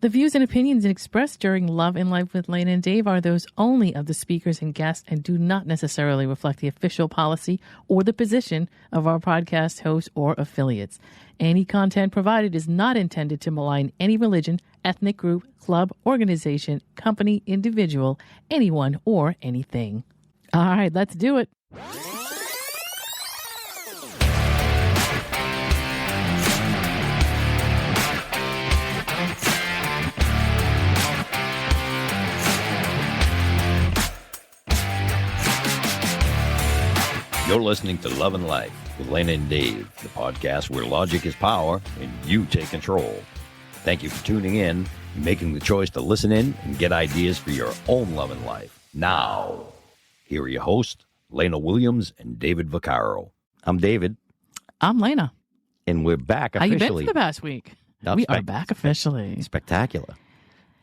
The views and opinions expressed during Love and Life with Lana and Dave are those only of the speakers and guests and do not necessarily reflect the official policy or the position of our podcast hosts or affiliates. Any content provided is not intended to malign any religion, ethnic group, club, organization, company, individual, anyone, or anything. All right, let's do it. You're listening to Love and Life with Lana and Dave, the podcast where logic is power and you take control. Thank you for tuning in and making the choice to listen in and get ideas for your own love and life. Now, here are your hosts, Lana Williams and David Vaccaro. I'm David. I'm Lana. And we're back How officially. you been for the past week? We are back officially. Spectacular.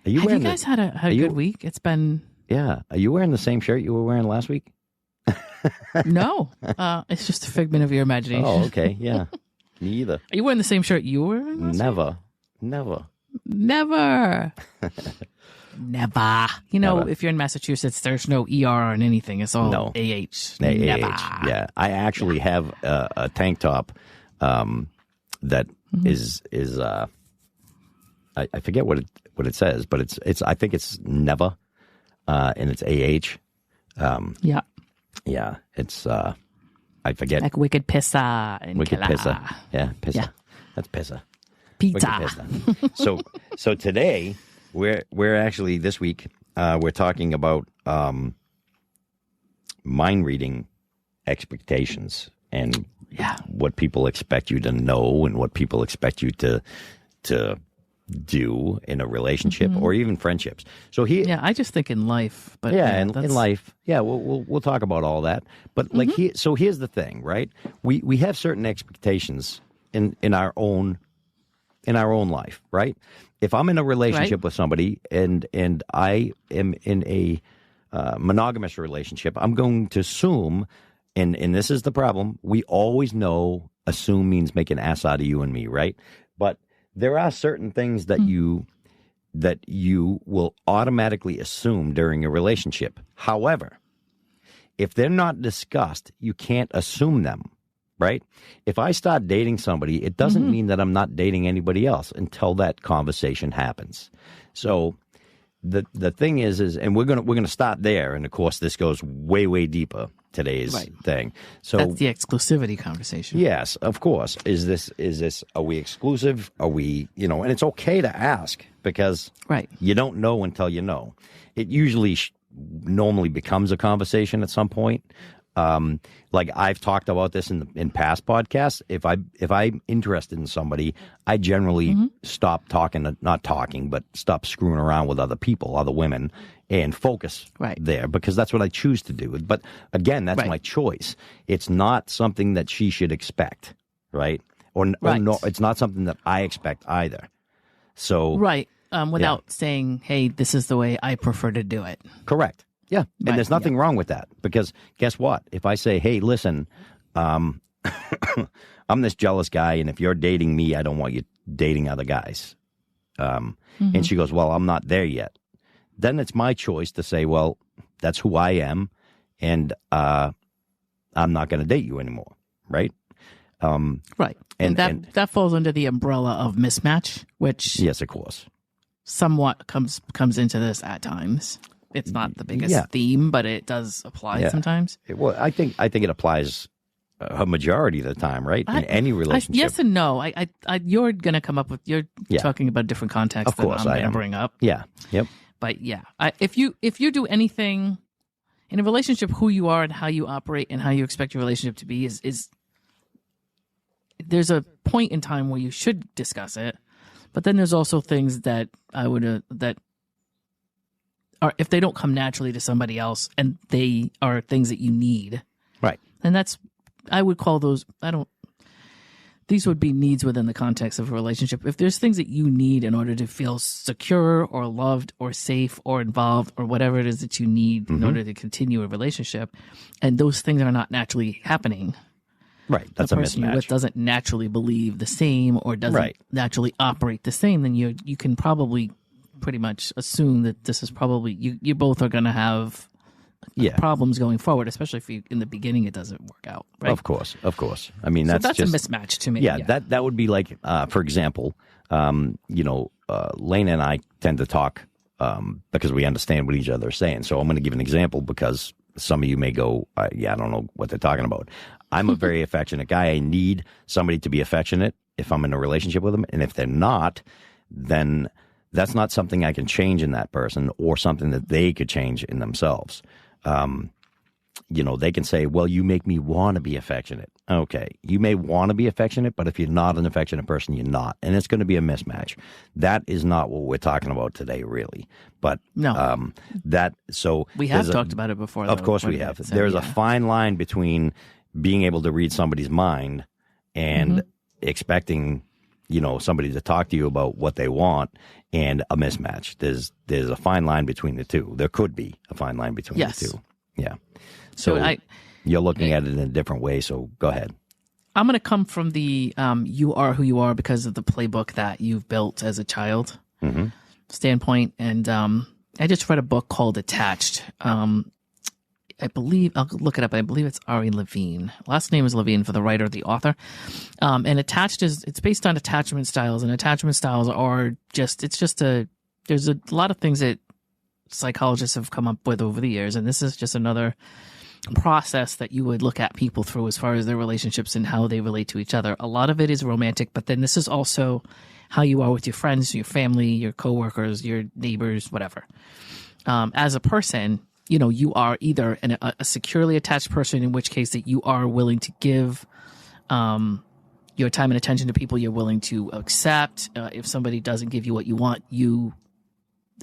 Have you guys had a good week? It's been... Yeah. Are you wearing the same shirt you were wearing last week? No, it's just a figment of your imagination. Oh, okay. Yeah. Me either. Are you wearing the same shirt you were wearing last week? Never. Never. You know, if you're in Massachusetts, there's no ER on anything. It's all AH. Never. Yeah. I actually have a tank top that is I forget what it says, but it's I think it's never and it's AH. Yeah. Yeah, it's I forget. Like wicked pissa and wicked killer. pissa. Yeah, pissa. Yeah. That's pissa. Pizza. Pissa. So today we're actually this week we're talking about mind reading expectations and what people expect you to know and what people expect you to do in a relationship or even friendships. So I just think in life, but in life, we'll talk about all that. But like here's the thing, right? We have certain expectations in our own life, right? If I'm in a relationship with somebody and I am in a monogamous relationship, I'm going to assume, and this is the problem, we always know assume means make an ass out of you and me, right? But there are certain things that you will automatically assume during a relationship. However, if they're not discussed, you can't assume them, right? If I start dating somebody, it doesn't mean that I'm not dating anybody else until that conversation happens. So the thing is and we're gonna start there, and of course this goes way deeper. Today's thing. So that's the exclusivity conversation. Yes, of course. Is this are we exclusive? Are we, and it's okay to ask because you don't know until you know. It usually normally becomes a conversation at some point. Like I've talked about this in past podcasts. If I'm interested in somebody, I generally stop stop screwing around with other people, other women, and focus there because that's what I choose to do. But again, that's my choice. It's not something that she should expect, right? Or no, it's not something that I expect either. So without saying, hey, this is the way I prefer to do it. Correct. Yeah, and there's nothing wrong with that because guess what? If I say, hey, listen, I'm this jealous guy, and if you're dating me, I don't want you dating other guys. And she goes, well, I'm not there yet. Then it's my choice to say, well, that's who I am, and I'm not going to date you anymore, right? Right. And that falls under the umbrella of mismatch, which yes, of course, somewhat comes into this at times. It's not the biggest theme, but it does apply sometimes. Well, I think it applies a majority of the time, right? In any relationship. Yes and no. You're going to come up with, you're talking about a different context than I'm going to bring up. Yeah. Yep. But if you do anything in a relationship, who you are and how you operate and how you expect your relationship to be is there's a point in time where you should discuss it, but then there's also things that I would that are, if they don't come naturally to somebody else and they are things that you need, right? And I would call those, these would be needs within the context of a relationship. If there's things that you need in order to feel secure or loved or safe or involved or whatever it is that you need in order to continue a relationship, and those things are not naturally happening. Right. That's the a person mismatch. you're with doesn't naturally believe the same or doesn't naturally operate the same, then you can probably pretty much assume that this is probably you both are going to have problems going forward, especially if in the beginning it doesn't work out. Right? Of course. I mean, that's just a mismatch to me. Yeah, that would be like, for example, Lana and I tend to talk because we understand what each other is saying. So I'm going to give an example because some of you may go, I don't know what they're talking about. I'm a very affectionate guy. I need somebody to be affectionate if I'm in a relationship with them. And if they're not, then that's not something I can change in that person or something that they could change in themselves. They can say, well, you make me want to be affectionate. Okay, you may want to be affectionate, but if you're not an affectionate person, you're not. And it's going to be a mismatch. That is not what we're talking about today, really. But no, we have talked about it before. Of course we have. There's a fine line between being able to read somebody's mind and expecting, somebody to talk to you about what they want and a mismatch. There's a fine line between the two. There could be a fine line between the two. Yeah. So you're looking at it in a different way. So go ahead. I'm going to come from the you are who you are because of the playbook that you've built as a child standpoint. And I just read a book called Attached. I believe, I'll look it up. I believe it's Ari Levine. Last name is Levine for the writer, the author. And Attached it's based on attachment styles. And attachment styles are there's a lot of things that psychologists have come up with over the years. And this is just another process that you would look at people through as far as their relationships and how they relate to each other. A lot of it is romantic, but then this is also how you are with your friends, your family, your coworkers, your neighbors, whatever. As a person, you are either a securely attached person, in which case that you are willing to give your time and attention to people you're willing to accept. If somebody doesn't give you what you want, you,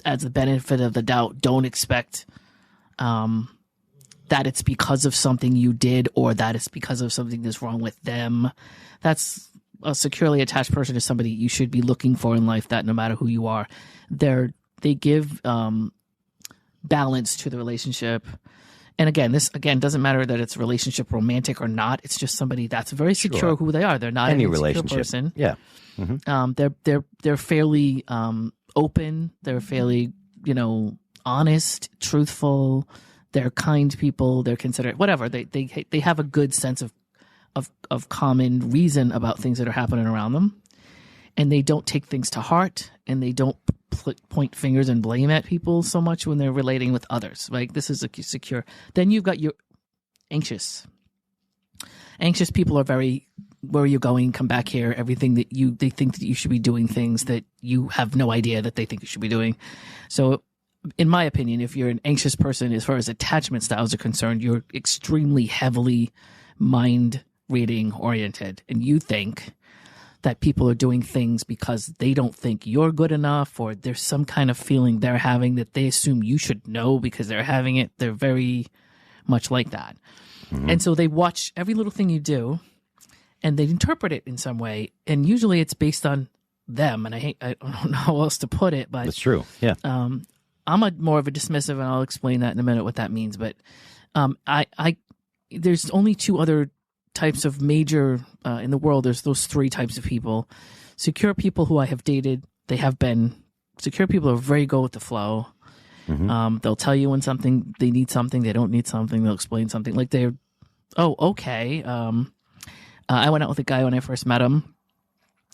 as the benefit of the doubt, don't expect that it's because of something you did or that it's because of something that's wrong with them. That's a securely attached person is somebody you should be looking for in life, that no matter who you are, they give balance to the relationship. And again, this doesn't matter that it's a relationship romantic or not. It's just somebody that's very secure who they are. They're not any relationship person. Yeah. They're fairly open. They're fairly, honest, truthful. They're kind people. They're considerate. Whatever. They have a good sense of common reason about things that are happening around them, and they don't take things to heart, and they don't point fingers and blame at people so much when they're relating with others. Like, this is secure. Then you've got your anxious. Anxious people are very, where are you going? Come back here. Everything that they think that you should be doing things that you have no idea that they think you should be doing. So, in my opinion, if you're an anxious person, as far as attachment styles are concerned, you're extremely heavily mind reading oriented, and you think that people are doing things because they don't think you're good enough, or there's some kind of feeling they're having that they assume you should know because they're having it. They're very much like that. And so they watch every little thing you do and they interpret it in some way. And usually it's based on them. And I don't know how else to put it, but that's true. Yeah. I'm more of a dismissive, and I'll explain that in a minute what that means. But there's only two other types of major in the world. There's those three types of people. Secure people who I have dated, they have been secure people are very go with the flow. They'll tell you when they need something, they don't need something, they'll explain something. Like okay. I went out with a guy when I first met him.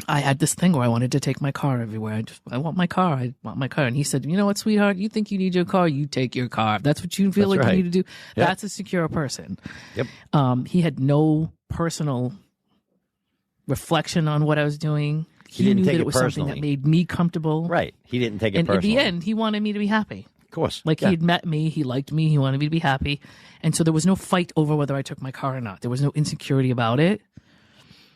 I had this thing where I wanted to take my car everywhere. I want my car. And he said, you know what, sweetheart, you think you need your car, you take your car. If that's what you feel you need to do. Yep. That's a secure person. Yep. He had no personal reflection on what I was doing. He knew that it was something that made me comfortable. Right. He didn't take it and personally. And at the end, he wanted me to be happy. Of course. Like, he had met me, he liked me, he wanted me to be happy. And so there was no fight over whether I took my car or not. There was no insecurity about it.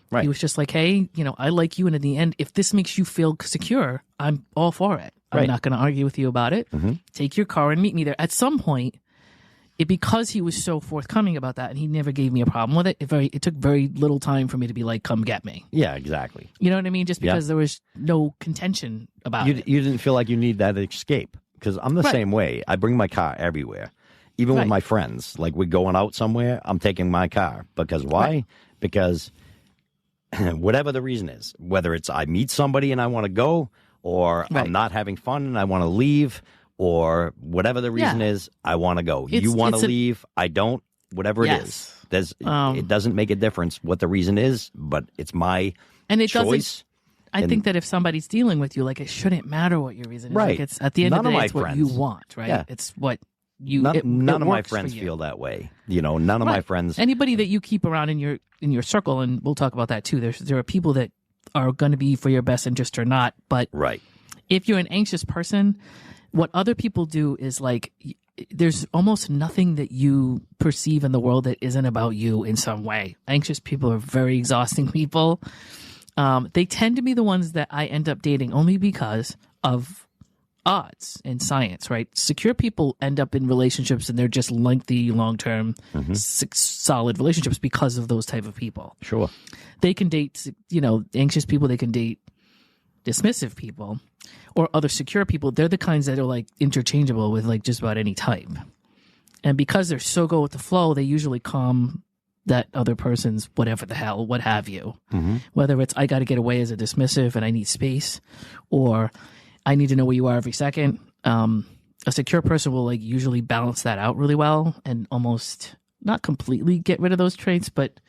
Right. He was just like, hey, I like you, and in the end, if this makes you feel secure, I'm all for it. I'm not going to argue with you about it. Take your car and meet me there. At some point, because he was so forthcoming about that, and he never gave me a problem with it, it took very little time for me to be like, come get me. Yeah, exactly. You know what I mean? Just because there was no contention about it. You didn't feel like you need that escape. Because I'm the same way. I bring my car everywhere. Even with my friends. Like, we're going out somewhere, I'm taking my car. Because why? Because whatever the reason is, whether it's I meet somebody and I want to go, or I'm not having fun and I want to leave, or whatever the reason is, I want to go. You want to leave, I don't, whatever it is. It doesn't make a difference what the reason is, but it's my choice. I think that if somebody's dealing with you, like, it shouldn't matter what your reason is. Right. Like, it's at the end of the day, it's what you want, right? Yeah. It's what you. None of my friends feel that way. None of my friends. Anybody that you keep around in your circle, and we'll talk about that too. There are people that are going to be for your best interest or not. But if you're an anxious person, what other people do is, like, there's almost nothing that you perceive in the world that isn't about you in some way. Anxious people are very exhausting people. They tend to be the ones that I end up dating only because of odds in science, right? Secure people end up in relationships and they're just lengthy, long-term, solid relationships because of those type of people. Sure. They can date, anxious people. They can date dismissive people or other secure people. They're the kinds that are, like, interchangeable with, like, just about any type. And because they're so go with the flow, they usually calm that other person's whatever the hell, what have you. Whether it's I got to get away as a dismissive and I need space, or I need to know where you are every second. A secure person will, like, usually balance that out really well and almost not completely get rid of those traits, but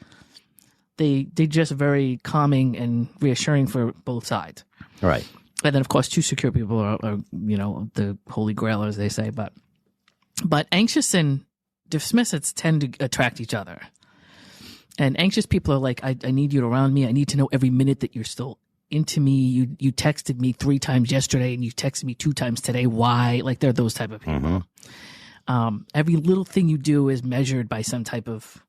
they just very calming and reassuring for both sides. Right. And then, of course, two secure people are the holy grail, as they say. But anxious and dismissives tend to attract each other. And anxious people are like, I need you around me. I need to know every minute that you're still into me. You texted me 3 times yesterday and you texted me 2 times today. Why? Like, they're those type of people. Every little thing you do is measured by some type of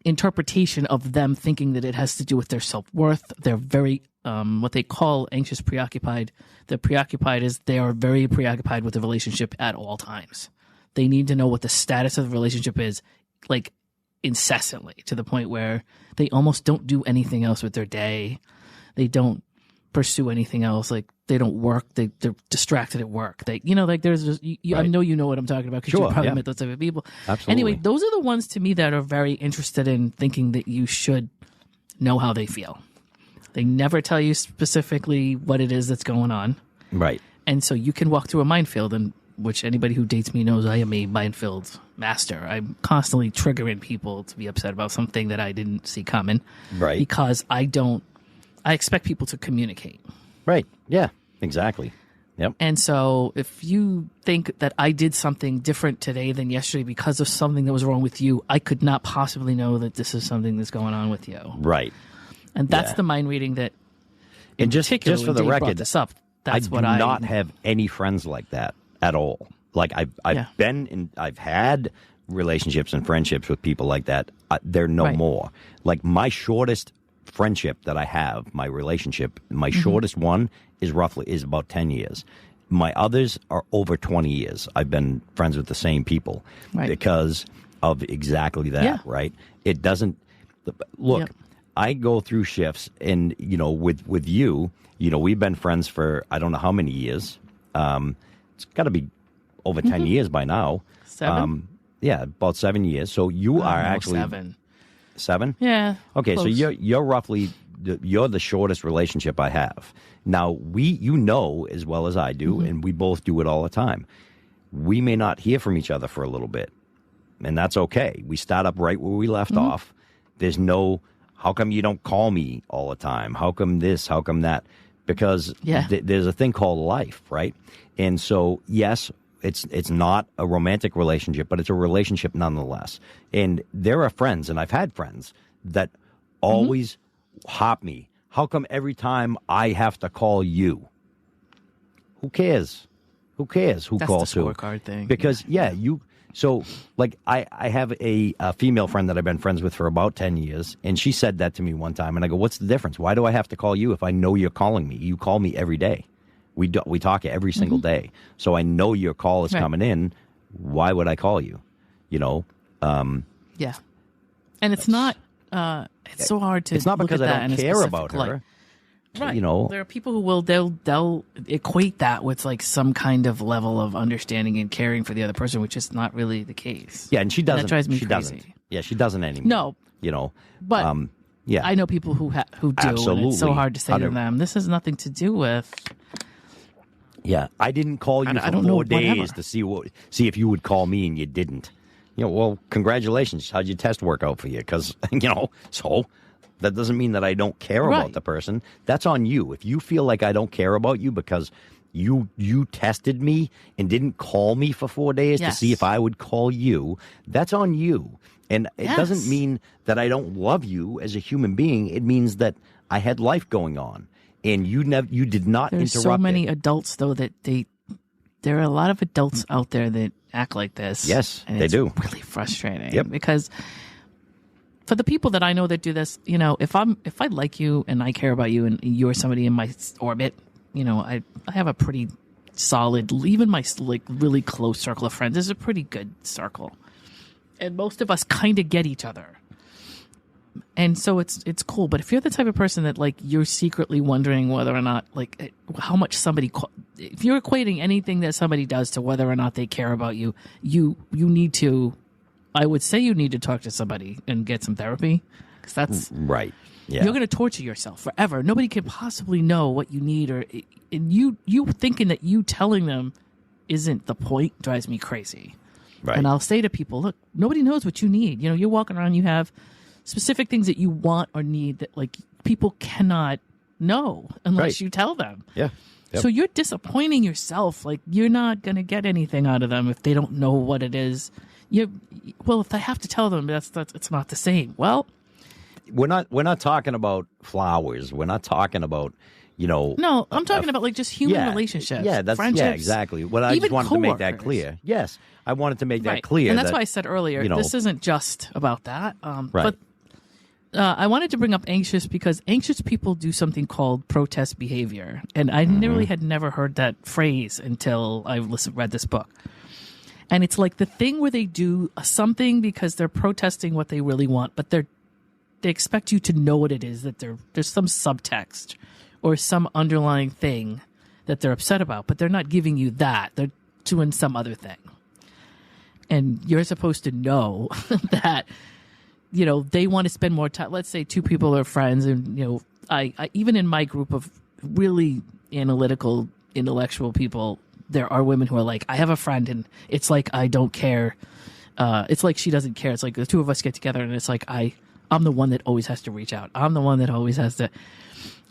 interpretation of them thinking that it has to do with their self-worth. They're very, what they call anxious preoccupied. The preoccupied is they are very preoccupied with the relationship at all times. They need to know what the status of the relationship is, like, incessantly, to the point where they almost don't do anything else with their day. They don't pursue anything else. Like, they don't work. They're distracted at work. There's just, I know you know what I'm talking about because you probably met those type of people. Absolutely. Anyway, those are the ones to me that are very interested in thinking that you should know how they feel. They never tell you specifically what it is that's going on. Right. And so you can walk through a minefield, and which anybody who dates me knows I am a minefield master. I'm constantly triggering people to be upset about something that I didn't see coming. Right. Because I expect people to communicate. Right. Yeah, exactly. Yep. And so if you think that I did something different today than yesterday because of something that was wrong with you, I could not possibly know that this is something that's going on with you. Right. And that's the mind reading that, and just for the record, this up. That's I what do not have any friends like that at all. Like, I've had relationships and friendships with people like that. They're no more. Like, my shortest friendship that I have, my relationship, my shortest one is about 10 years. My others are over 20 years. I've been friends with the same people because of exactly that, right? It doesn't look. Yep. I go through shifts, and with you, we've been friends for I don't know how many years. It's got to be over 10 years by now. 7? Yeah, about 7 years. So you are actually 7. 7? Yeah. Okay, close. so you're roughly you're the shortest relationship I have. Now as well as I do, and we both do it all the time. We may not hear from each other for a little bit, and that's okay. We start up right where we left off. There's no, how come you don't call me all the time? How come this? How come that? Because there's a thing called life, right? And so, yes, it's not a romantic relationship, but it's a relationship nonetheless. And there are friends, and I've had friends that always hop me. How come every time I have to call you? Who cares? Who cares who calls who? That's the scorecard thing. Because, so, like, I have a female friend that I've been friends with for about 10 years, and she said that to me one time, and I go, what's the difference? Why do I have to call you if I know you're calling me? You call me every day. We talk every single day. So I know your call is coming in. Why would I call you? Yeah. And it's not, it's so hard to It's not because look at I don't care about her. Right. There are people who they'll equate that with, like, some kind of level of understanding and caring for the other person, which is not really the case. Yeah, and she doesn't. And that drives me crazy. Doesn't. Yeah, she doesn't anymore. No. But yeah, I know people who do. Absolutely. And it's so hard to say to them, this has nothing to do with Yeah, I didn't call you I for don't know, 4 days whatever. to see if you would call me, and you didn't. Well, congratulations. How'd your test work out for you? Because, so that doesn't mean that I don't care about the person. That's on you. If you feel like I don't care about you because you tested me and didn't call me for 4 days to see if I would call you, that's on you. And it doesn't mean that I don't love you as a human being. It means that I had life going on, and you did not There's interrupt so many it. adults, though, that there are a lot of adults out there that act like this. Yes, and they do. Really frustrating. Yep. Because for the people that I know that do this, if I like you and I care about you and you're somebody in my orbit, I have a pretty solid, even my really close circle of friends is a pretty good circle. And most of us kind of get each other. And so it's cool. But if you're the type of person that you're secretly wondering whether or not how much somebody, if you're equating anything that somebody does to whether or not they care about you, you need to, I would say you need to talk to somebody and get some therapy, because that's right. Yeah. You're going to torture yourself forever. Nobody can possibly know what you need, and you thinking that you telling them isn't the point drives me crazy. Right. And I'll say to people, look, nobody knows what you need. You're walking around, you have specific things that you want or need that people cannot know unless you tell them. Yeah. Yep. So you're disappointing yourself. You're not going to get anything out of them if they don't know what it is. Well, if I have to tell them, that's it's not the same. Well, we're not talking about flowers. We're not talking about No, I'm talking about just human relationships. Yeah, friendships, exactly. Well, I just wanted to make that clear. Yes, I wanted to make that clear. And that's why I said earlier, this isn't just about that. Right. But I wanted to bring up anxious because anxious people do something called protest behavior. And I really had never heard that phrase until I read this book. And it's like the thing where they do something because they're protesting what they really want, but they expect you to know what it is, that there's some subtext or some underlying thing that they're upset about, but they're not giving you that. They're doing some other thing. And you're supposed to know that, they want to spend more time. Let's say two people are friends, and, I even in my group of really analytical, intellectual people, there are women who are like, I have a friend and it's like I don't care. It's like she doesn't care. It's like the two of us get together and it's like I'm the one that always has to reach out. I'm the one that always has to.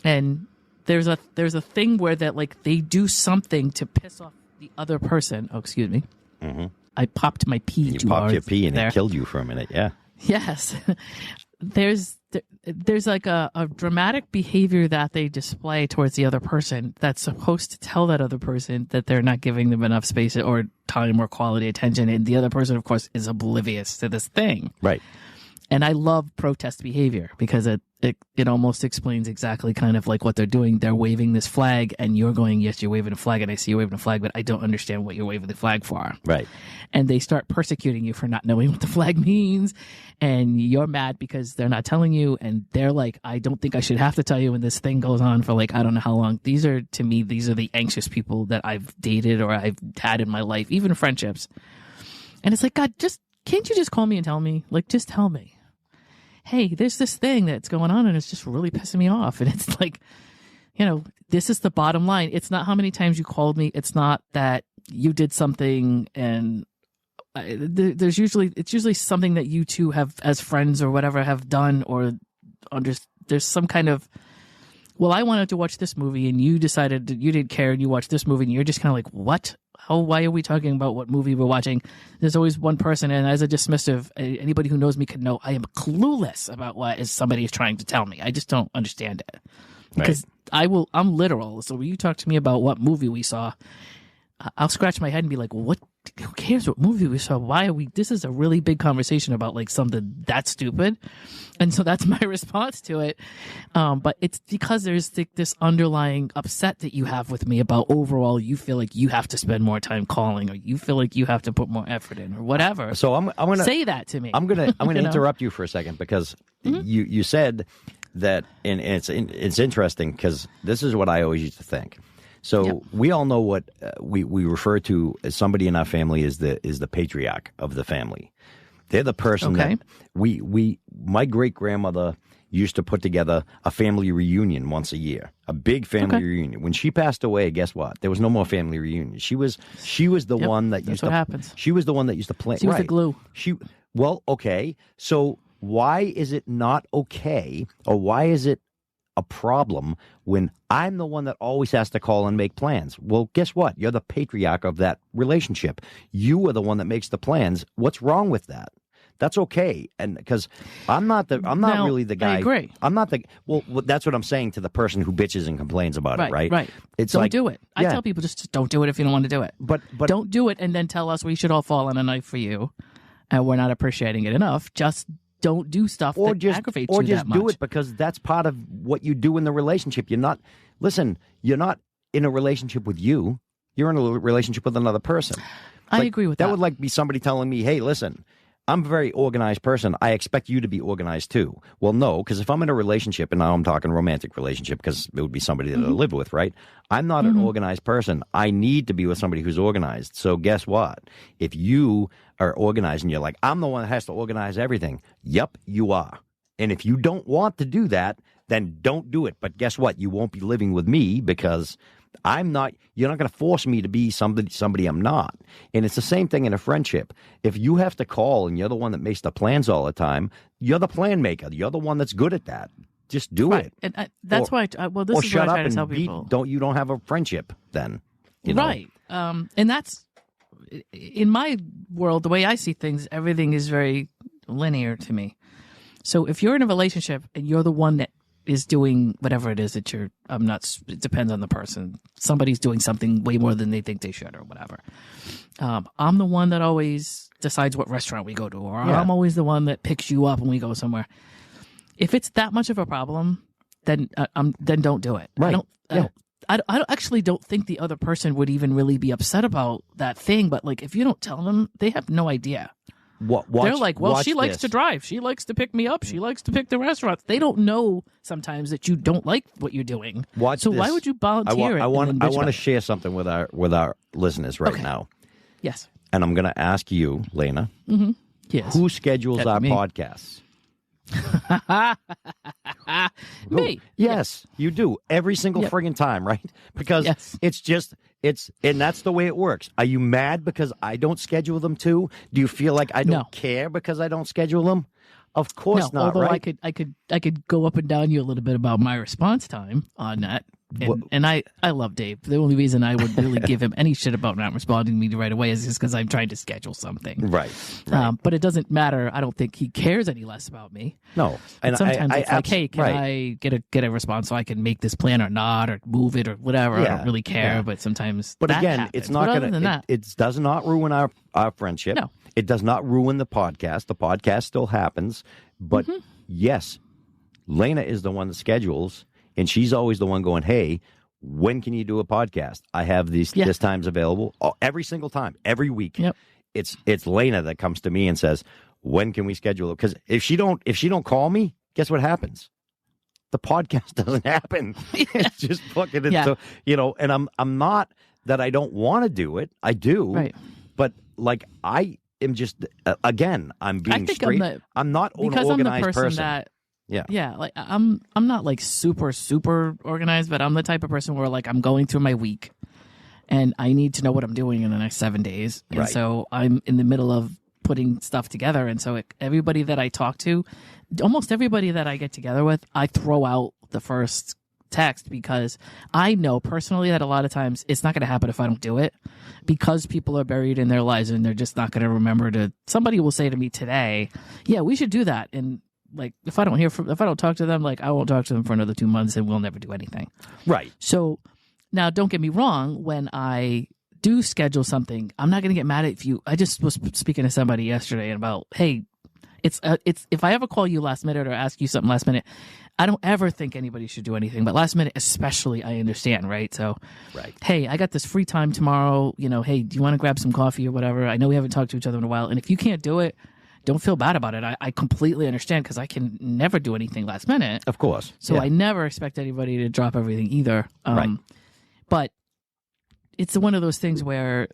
And there's a thing where that they do something to piss off the other person. Oh, excuse me. Mm-hmm. I popped my pee too hard. You popped your pee and there. It killed you for a minute. Yeah. Yes. There's a dramatic behavior that they display towards the other person that's supposed to tell that other person that they're not giving them enough space or time or quality attention. And the other person, of course, is oblivious to this thing. Right. And I love protest behavior because it almost explains exactly kind of what they're doing. They're waving this flag and you're going, yes, you're waving a flag and I see you waving a flag, but I don't understand what you're waving the flag for. Right. And they start persecuting you for not knowing what the flag means. And you're mad because they're not telling you. And they're like, I don't think I should have to tell you. And this thing goes on for I don't know how long. These are the anxious people that I've dated or I've had in my life, even friendships. And it's like, God, can't you just call me and tell me? Just tell me. Hey, there's this thing that's going on and it's just really pissing me off. And it's this is the bottom line. It's not how many times you called me. It's not that you did something and it's usually something that you two have as friends or whatever have done or there's some kind of, well, I wanted to watch this movie and you decided that you didn't care and you watched this movie and you're just kind of what? Why are we talking about what movie we're watching? There's always one person, and as a dismissive, anybody who knows me could know I am clueless about what somebody is trying to tell me. I just don't understand it. Because I'm literal. So when you talk to me about what movie we saw, I'll scratch my head and be like, well, who cares what movie we saw? Why are we, this is a really big conversation about something that stupid. And so that's my response to it. But it's because there's this underlying upset that you have with me about overall, you feel like you have to spend more time calling or you feel like you have to put more effort in or whatever. So I'm going to say that to me. I'm going to interrupt you for a second because you said that, and it's interesting because this is what I always used to think. So we all know what we refer to as somebody in our family is the patriarch of the family. They're the person that my great grandmother used to put together a family reunion once a year, a big family reunion. When she passed away, guess what? There was no more family reunion. She was the one that used to. Happens. She was the one that used to plan. She was the glue. Okay. So why is it not okay, or why is it a problem when I'm the one that always has to call and make plans? Well, guess what? You're the patriarch of that relationship. You are the one that makes the plans. What's wrong with that? That's okay. And because I'm not really the guy. I agree. I'm not the, well, that's what I'm saying to the person who bitches and complains about it, right? Right. It's don't like, do it. I tell people just don't do it if you don't want to do it. But don't do it and then tell us we should all fall on a knife for you and we're not appreciating it enough. Just don't do stuff that aggravates you that much. Or just do it because that's part of what you do in the relationship. You're not in a relationship with you. You're in a relationship with another person. I agree with that. That would like be somebody telling me, hey, listen, I'm a very organized person. I expect you to be organized too. Well, no, because if I'm in a relationship, and now I'm talking romantic relationship because it would be somebody that I live with, right? I'm not an organized person. I need to be with somebody who's organized. So guess what? If you are organized and you're like, I'm the one that has to organize everything. Yep, you are. And if you don't want to do that, then don't do it. But guess what? You won't be living with me because you're not going to force me to be somebody I'm not. And it's the same thing in a friendship. If you have to call and you're the one that makes the plans all the time, you're the plan maker. You're the one that's good at that. Just do it. And that's why, this is what I try to tell people. You don't have a friendship then. You know? Right. And that's, in my world, the way I see things, everything is very linear to me. So if you're in a relationship and you're the one that is doing whatever it is that it depends on the person. Somebody's doing something way more than they think they should or whatever. I'm the one that always decides what restaurant we go to, or I'm always the one that picks you up when we go somewhere. If it's that much of a problem, then don't do it. Right. I actually don't think the other person would even really be upset about that thing. But like, if you don't tell them, they have no idea. They're like, well, she likes to drive. She likes to pick me up. She likes to pick the restaurants. They don't know sometimes that you don't like what you're doing. Why would you volunteer I want to share something with our listeners right now. Yes. And I'm going to ask you, Lana. Mm-hmm. Yes. Who schedules our podcasts? Me. Yes, you do. Every single friggin' time, right? Because and that's the way it works. Are you mad because I don't schedule them too? Do you feel like I don't care because I don't schedule them? Of course not, although right? I could go up and down you a little bit about my response time on that. And I love Dave. The only reason I would really give him any shit about not responding to me right away is just because I'm trying to schedule something. Right. But it doesn't matter. I don't think he cares any less about me. No. And sometimes it's like, hey, can I get a response so I can make this plan or not, or move it or whatever? I don't really care. But sometimes But again, happens. it's not going to, it does not ruin our friendship. No. It does not ruin the podcast. The podcast still happens. But yes, Lana is the one that schedules. And she's always the one going, hey, when can you do a podcast? I have this time's available. Every single time, every week. Yep. It's Lana that comes to me and says, when can we schedule it? Because if she don't call me, guess what happens? The podcast doesn't happen. It's just fucking so, and I'm not that I don't want to do it. I do. Right. But like I am just again, I'm being straight. I'm not an organized person. Yeah, like I'm not like super organized, but I'm the type of person where like I'm going through my week and I need to know what I'm doing in the next 7 days. And so I'm in the middle of putting stuff together. And so everybody that I talk to, almost everybody that I get together with, I throw out the first text because I know personally that a lot of times it's not going to happen if I don't do it, because people are buried in their lives and they're just not going to remember somebody will say to me today, yeah, we should do that. And like, if I don't talk to them, like I won't talk to them for another 2 months and we'll never do anything. Right. So now don't get me wrong. When I do schedule something, I'm not going to get mad at you. I just was speaking to somebody yesterday about, hey, it's if I ever call you last minute or ask you something last minute, I don't ever think anybody should do anything, but last minute especially, I understand, right? So, hey, I got this free time tomorrow. Hey, do you want to grab some coffee or whatever? I know we haven't talked to each other in a while, and if you can't do it, don't feel bad about it. I completely understand because I can never do anything last minute. Of course. So I never expect anybody to drop everything either. Right. But it's one of those things where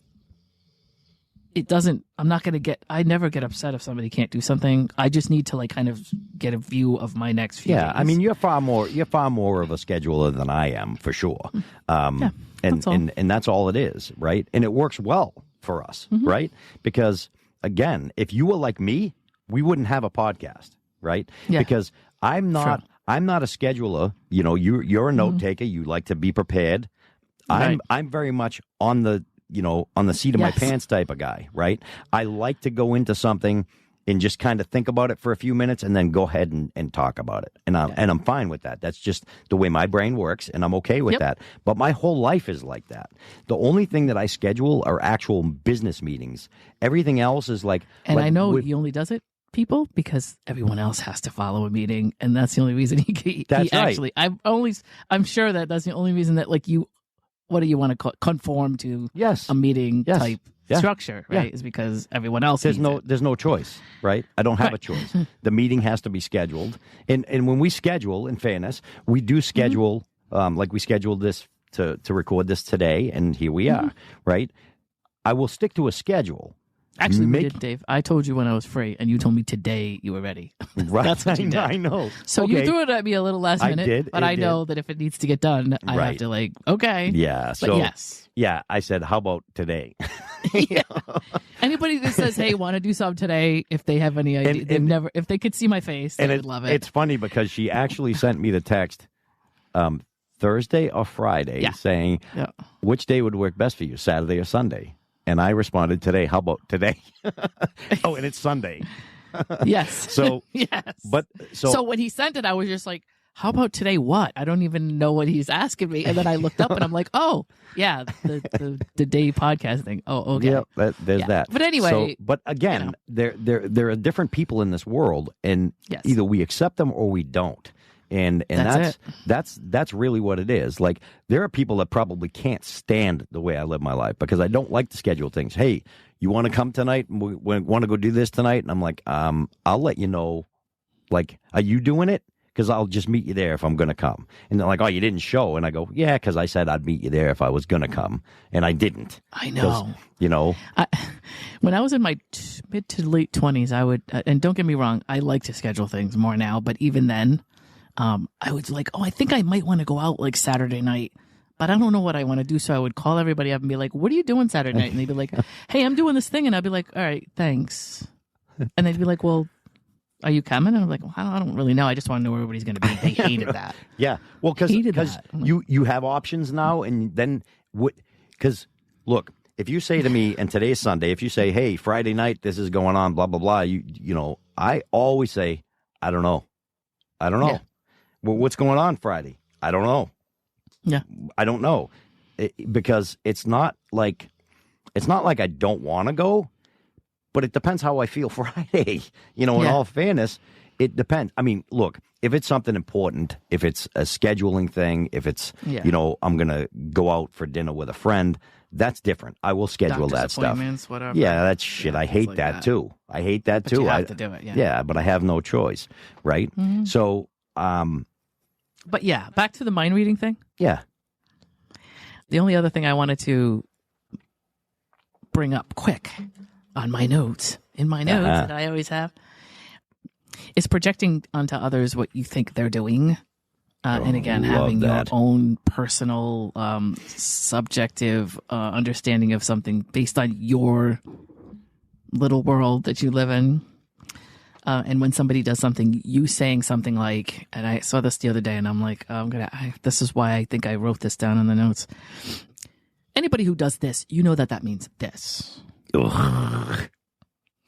it doesn't, I never get upset if somebody can't do something. I just need to like kind of get a view of my next few days. I mean, you're far more of a scheduler than I am, for sure. And that's all it is, right? And it works well for us, right? Because again, if you were like me, we wouldn't have a podcast, right? Yeah. Because I'm not a scheduler. You know, you're a note taker. You like to be prepared. Right. I'm very much on the seat of my pants type of guy, right? I like to go into something and just kind of think about it for a few minutes and then go ahead and talk about it. And I'm fine with that. That's just the way my brain works, and I'm okay with that. But my whole life is like that. The only thing that I schedule are actual business meetings. Everything else is like... And I know he only does it, people, because everyone else has to follow a meeting, and that's the only reason he right. Actually... I'm sure that's the only reason that like you... What do you want to call it? Conform to a meeting type structure, right? Is because everyone else there's no choice, right? I don't have a choice. The meeting has to be scheduled, and when we schedule, in fairness, we do schedule like we scheduled this to record this today, and here we are, right? I will stick to a schedule. Actually, we did, Dave. I told you when I was free, and you told me today you were ready. Right. That's what you did. I know. So you threw it at me a little last minute. I did. But I know that if it needs to get done, I have to like, okay. Yeah. So, yes. Yeah, I said, how about today? Anybody that says, hey, want to do something today, if they have any idea, if they could see my face, they would love it. It's funny because she actually sent me the text Thursday or Friday saying, which day would work best for you, Saturday or Sunday? And I responded today. How about today? Oh, and it's Sunday. Yes. So yes. But so when he sent it, I was just like, "How about today? What? I don't even know what he's asking me." And then I looked up and I'm like, "Oh, yeah, the day podcast thing. Oh, okay. Yeah, there's that. But anyway, but again, there are different people in this world, and either we accept them or we don't. And that's really what it is. Like, there are people that probably can't stand the way I live my life because I don't like to schedule things. Hey, you want to come tonight? We want to go do this tonight? And I'm like, I'll let you know. Like, are you doing it? Because I'll just meet you there if I'm going to come. And they're like, oh, you didn't show. And I go, yeah, because I said I'd meet you there if I was going to come. And I didn't. I know. You know. When I was in my mid to late 20s, I would, and don't get me wrong, I like to schedule things more now. But even then, I was like, oh, I think I might want to go out like Saturday night, but I don't know what I want to do. So I would call everybody up and be like, what are you doing Saturday night? And they'd be like, hey, I'm doing this thing. And I'd be like, all right, thanks. And they'd be like, well, are you coming? And I'm like, well, I don't really know. I just want to know where everybody's going to be. They hated that. Yeah. Well, because you have options now. And then because look, if you say to me, and today's Sunday, if you say, hey, Friday night, this is going on, blah, blah, blah, you know, I always say, I don't know. Yeah. Well, what's going on Friday? I don't know. Yeah. I don't know. Because it's not like I don't want to go, but it depends how I feel Friday. You know, in all fairness, it depends. I mean, look, if it's something important, if it's a scheduling thing, if it's, you know, I'm going to go out for dinner with a friend, that's different. I will schedule that stuff. Whatever. Yeah, that's shit. I hate that too. I hate that too. You have to do it. Yeah, but I have no choice, right? Mm-hmm. So, but yeah, back to the mind reading thing. Yeah. The only other thing I wanted to bring up quick on my notes, that I always have, is projecting onto others what you think they're doing. And again, having your own personal, subjective understanding of something based on your little world that you live in. And when somebody does something, you saying something like, and I saw this the other day, and I'm like, this is why I think I wrote this down in the notes. Anybody who does this, you know that means this. Ugh.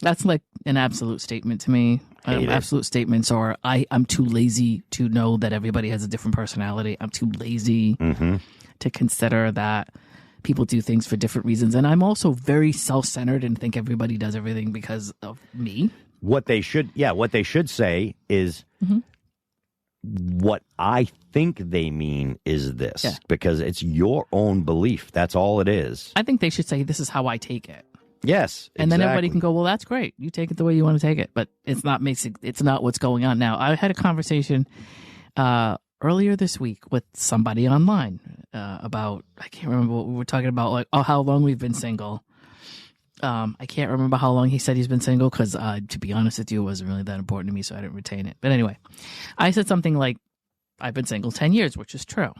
That's like an absolute statement to me. Absolute statements are, I'm too lazy to know that everybody has a different personality. I'm too lazy to consider that people do things for different reasons. And I'm also very self-centered and think everybody does everything because of me. What they should say is what I think they mean is this, because it's your own belief. That's all it is. I think they should say, this is how I take it. Yes. And then everybody can go, well, that's great. You take it the way you want to take it, but it's not what's going on now. I had a conversation earlier this week with somebody online about, I can't remember what we were talking about, like, how long we've been single. I can't remember how long he said he's been single because, to be honest with you, it wasn't really that important to me, so I didn't retain it. But anyway, I said something like, I've been single 10 years, which is true.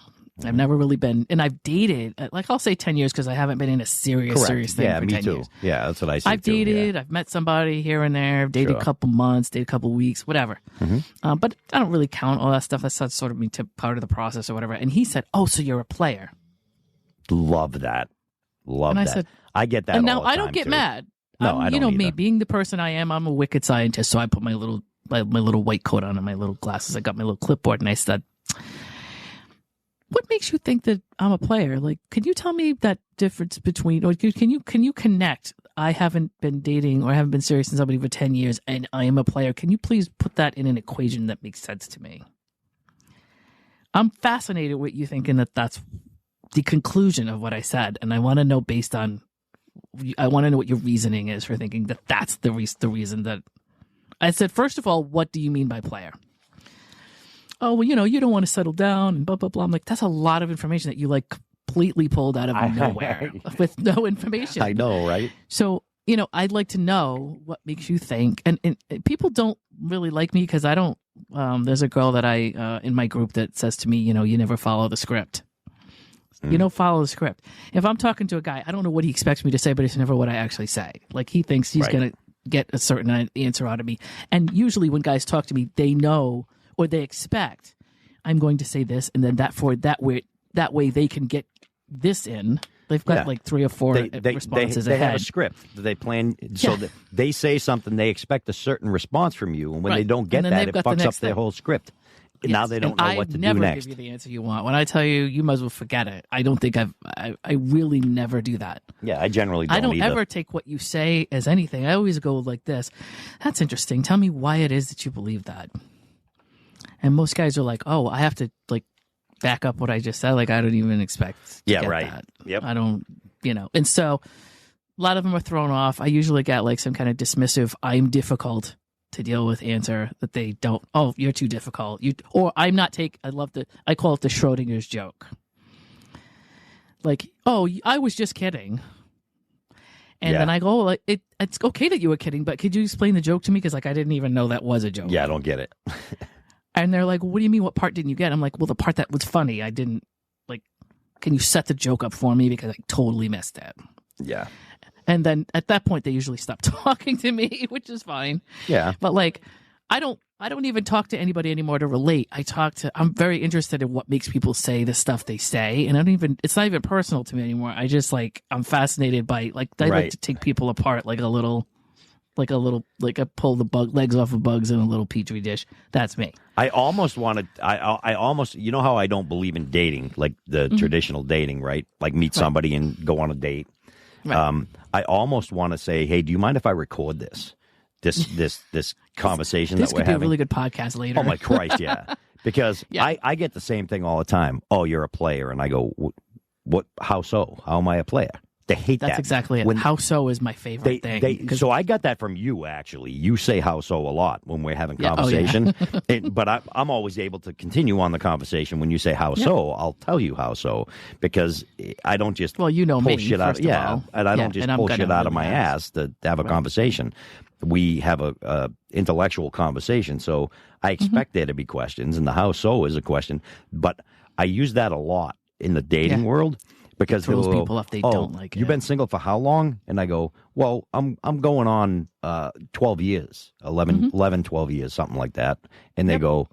I've never really been, and I've dated, like I'll say 10 years because I haven't been in a serious thing for 10 years. Yeah, that's what I say I've dated, I've met somebody here and there, dated a couple months, dated a couple weeks, whatever. But I don't really count all that stuff. That's sort of me to part of the process or whatever. And he said, oh, so you're a player. Love that. Love and that. I said, I get that and all now the I don't time, get too. mad. No, I don't You know either. me, being the person I am, I'm a wicked scientist, so I put my little white coat on and my little glasses. I got my little clipboard and I said, what makes you think that I'm a player? Like, can you tell me that difference between, or can you connect? I haven't been dating or haven't been serious with somebody for 10 years and I am a player. Can you please put that in an equation that makes sense to me? I'm fascinated with you thinking that that's the conclusion of what I said. And I want to know I want to know what your reasoning is for thinking that that's the reason that I said, first of all, what do you mean by player? Oh, well, you don't want to settle down and blah, blah, blah. I'm like, that's a lot of information that you like completely pulled out of nowhere with no information. I know, right? So, I'd like to know what makes you think. And people don't really like me because I don't, there's a girl that in my group that says to me, you never follow the script. You don't follow the script. If I'm talking to a guy, I don't know what he expects me to say, but it's never what I actually say. Like he thinks he's going to get a certain answer out of me. And usually when guys talk to me, they know or they expect I'm going to say this, and then that way they can get this in. They've got like 3 or 4 responses they ahead. have a script that they plan, so that they say something, they expect a certain response from you, and when they don't get that, it fucks up their whole script. Yes. Now they don't know what to do next. I never give you the answer you want. When I tell you, you might as well forget it. I don't think I really never do that. Yeah, I generally don't I don't either. ever take what you say as anything. I always go like this. That's interesting. Tell me why it is that you believe that. And most guys are like, oh, I have to like back up what I just said. Like I don't even expect to get that. Yep. I don't, And so a lot of them are thrown off. I usually get like some kind of dismissive, I'm difficult to deal with answer that they don't, oh, you're too difficult. Or I'm not I call it the Schrodinger's joke. Like, oh, I was just kidding. And then I go, like, it's okay that you were kidding, but could you explain the joke to me? Because like I didn't even know that was a joke. Yeah, I don't get it. And they're like, what do you mean? What part didn't you get? I'm like, well, the part that was funny. I didn't like, can you set the joke up for me? Because I totally missed it. Yeah. And then at that point, they usually stop talking to me, which is fine. Yeah. But like, I don't even talk to anybody anymore to relate. I'm very interested in what makes people say the stuff they say. And it's not even personal to me anymore. I just like, I'm fascinated by like, I like to take people apart like I pull the legs off of bugs in a little petri dish. That's me. I almost, you know how I don't believe in dating, like the traditional dating, right? Like meet somebody and go on a date. Right. I almost want to say, hey, do you mind if I record this conversation that we're having? This could be a really good podcast later. Oh my Christ, yeah. Because I get the same thing all the time. Oh, you're a player. And I go, what, how so? How am I a player? They hate that. That's exactly it. How so is my favorite thing. So I got that from you, actually. You say how so a lot when we're having conversation. But I'm always able to continue on the conversation when you say how so. I'll tell you how so. Because I don't just pull shit out. And I don't just pull shit out of my ass to have a conversation. We have a intellectual conversation. So I expect there to be questions. And the how so is a question. But I use that a lot in the dating world. Because throws people off, they don't like it. You've been single for how long? And I go, well, I'm going on 12 years, 11, 12 years, something like that. And they go,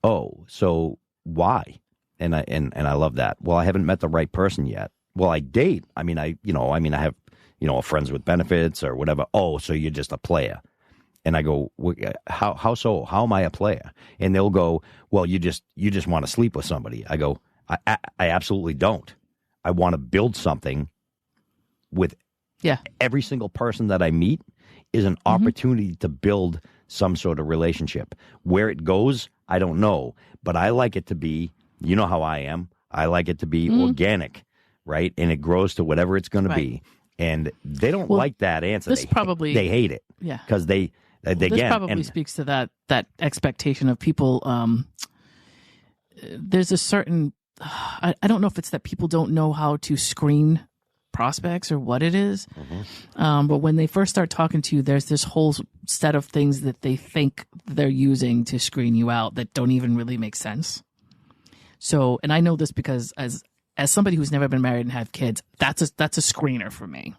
oh, so why? And I love that. Well, I haven't met the right person yet. Well, I date. I have, friends with benefits or whatever. Oh, so you're just a player. And I go, how so? How am I a player? And they'll go, well, you just want to sleep with somebody. I go, I absolutely don't. I want to build something with every single person that I meet is an opportunity to build some sort of relationship. Where it goes, I don't know. But I like it to be, you know how I am, I like it to be organic, right? And it grows to whatever it's going to be. And they don't like that answer. They hate it. Yeah. Because this probably speaks to that expectation of people. There's a certain... I don't know if it's that people don't know how to screen prospects or what it is. But when they first start talking to you, there's this whole set of things that they think they're using to screen you out that don't even really make sense. So, and I know this because as somebody who's never been married and have kids, that's a screener for me.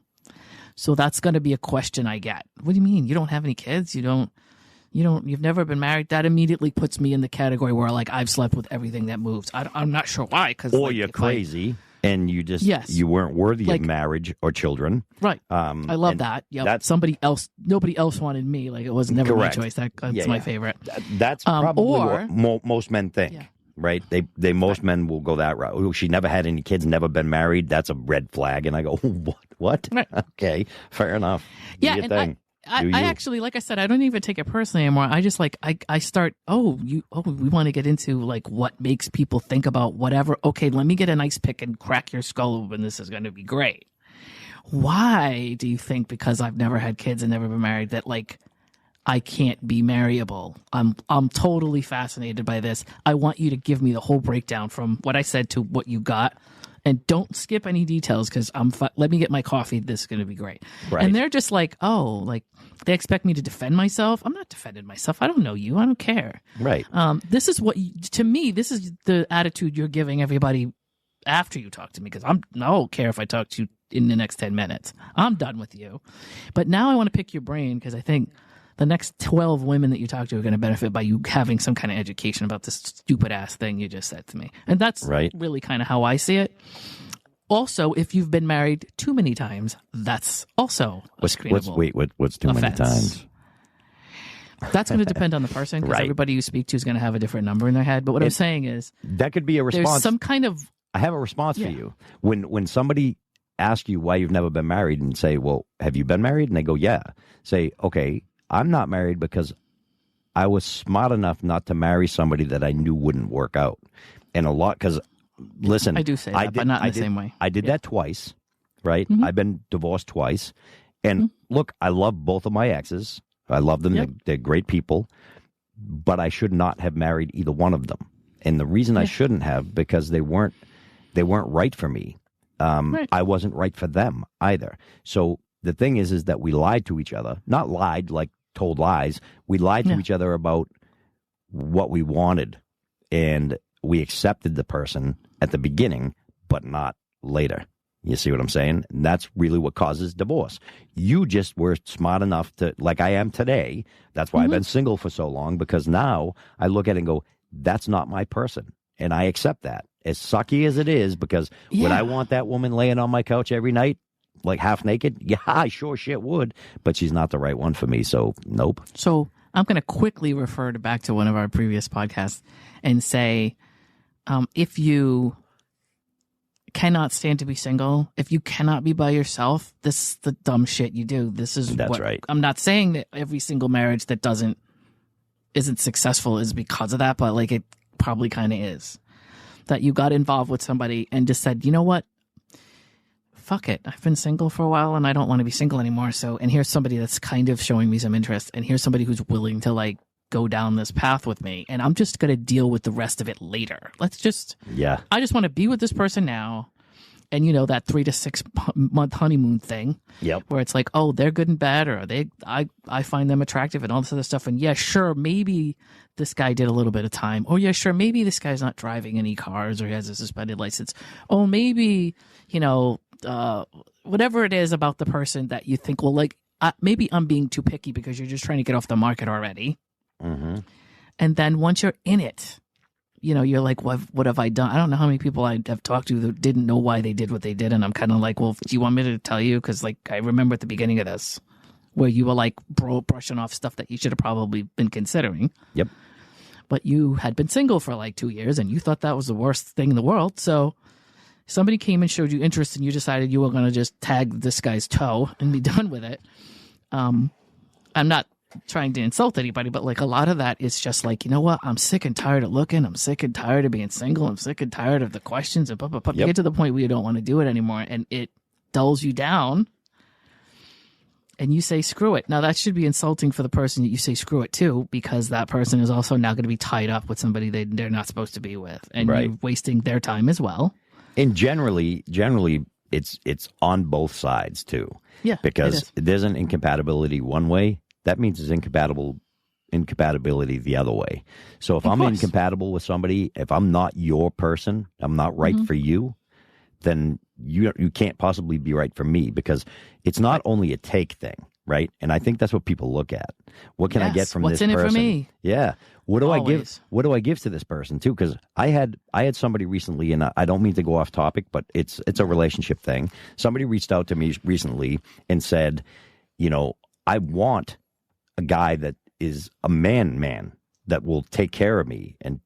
So that's going to be a question I get. What do you mean? You don't have any kids? You've never been married? That immediately puts me in the category where like I've slept with everything that moves. I'm not sure why. Or like, you're crazy and you just, you weren't worthy of marriage or children. Right. I love that. Yeah. Nobody else wanted me. Like it was never correct. My choice. That's my favorite. That's probably what most men think. Yeah. Right? Most men will go that route. Oh, she never had any kids, never been married. That's a red flag. And I go, what? Right. Okay, fair enough. Do your thing. I actually, like I said, I don't even take it personally anymore. I just like, I start, we want to get into like what makes people think about whatever. Okay, let me get a nice pick and crack your skull open. This is going to be great. Why do you think, because I've never had kids and never been married, that like I can't be marryable? I'm totally fascinated by this. I want you to give me the whole breakdown from what I said to what you got. And don't skip any details because let me get my coffee. This is going to be great. Right. And they're just like, they expect me to defend myself. I'm not defending myself. I don't know you. I don't care. Right. This is to me, this is the attitude you're giving everybody after you talk to me, because I don't care if I talk to you in the next 10 minutes. I'm done with you. But now I want to pick your brain because I think the next 12 women that you talk to are going to benefit by you having some kind of education about this stupid ass thing you just said to me. And that's really kind of how I see it. Also, if you've been married too many times, that's also a screenable what's too many times? That's going to depend on the person because everybody you speak to is going to have a different number in their head. But what I'm saying is that could be a response. There's some kind of... I have a response for you. When somebody asks you why you've never been married and say, well, have you been married? And they go, yeah. Say, okay, I'm not married because I was smart enough not to marry somebody that I knew wouldn't work out. And a lot, because, listen. I do say that, but not in the same way. I did that twice, right? Mm-hmm. I've been divorced twice. And look, I love both of my exes. I love them. Yep. They're great people. But I should not have married either one of them. And the reason I shouldn't have, because they weren't right for me. I wasn't right for them either. So the thing is that we lied to each other. Not lied like told lies. We lied to each other about what we wanted. And we accepted the person at the beginning, but not later. You see what I'm saying? And that's really what causes divorce. You just were smart enough to, like I am today. That's why I've been single for so long, because now I look at it and go, that's not my person. And I accept that. As sucky as it is, because would I want that woman laying on my couch every night, like half naked? Yeah, I sure shit would. But she's not the right one for me, so nope. So I'm going to quickly refer back to one of our previous podcasts and say, if you cannot stand to be single, if you cannot be by yourself, this is the dumb shit you do. That's right. I'm not saying that every single marriage that isn't successful is because of that, but like it probably kind of is. That you got involved with somebody and just said, you know what? Fuck it. I've been single for a while and I don't want to be single anymore. So, and here's somebody that's kind of showing me some interest. And here's somebody who's willing to like go down this path with me. And I'm just going to deal with the rest of it later. I just want to be with this person now. And, you know, that 3 to 6 month honeymoon thing. Yep. Where it's like, oh, they're good and bad, or I find them attractive and all this other stuff. And yeah, sure, maybe this guy did a little bit of time. Oh, yeah, sure, maybe this guy's not driving any cars or he has a suspended license. Oh, maybe, you know, whatever it is about the person that you think, well, like, maybe I'm being too picky because you're just trying to get off the market already. Mm-hmm. And then once you're in it, you know, you're like, what have I done? I don't know how many people I have talked to that didn't know why they did what they did. And I'm kind of like, well, do you want me to tell you? Because, like, I remember at the beginning of this where you were, like, brushing off stuff that you should have probably been considering. Yep. But you had been single for, like, 2 years, and you thought that was the worst thing in the world. So somebody came and showed you interest, and you decided you were going to just tag this guy's toe and be done with it. I'm not trying to insult anybody, but like a lot of that is just like, you know what, I'm sick and tired of looking, I'm sick and tired of being single, I'm sick and tired of the questions and you get to the point where you don't want to do it anymore and it dulls you down and you say screw it. Now that should be insulting for the person that you say screw it to, because that person is also now going to be tied up with somebody they're not supposed to be with, and you're wasting their time as well. And generally it's on both sides too. Yeah, because there's an incompatibility one way. That means it's incompatibility the other way. So if I'm incompatible with somebody, if I'm not your person, I'm not right for you, then you can't possibly be right for me, because it's not only a take thing, right? And I think that's what people look at. What can I get from this person? What's in it for me? Yeah. What do I give? What do I give to this person too? Because I had somebody recently, and I don't mean to go off topic, but it's a relationship thing. Somebody reached out to me recently and said, I want a guy that is a man that will take care of me, and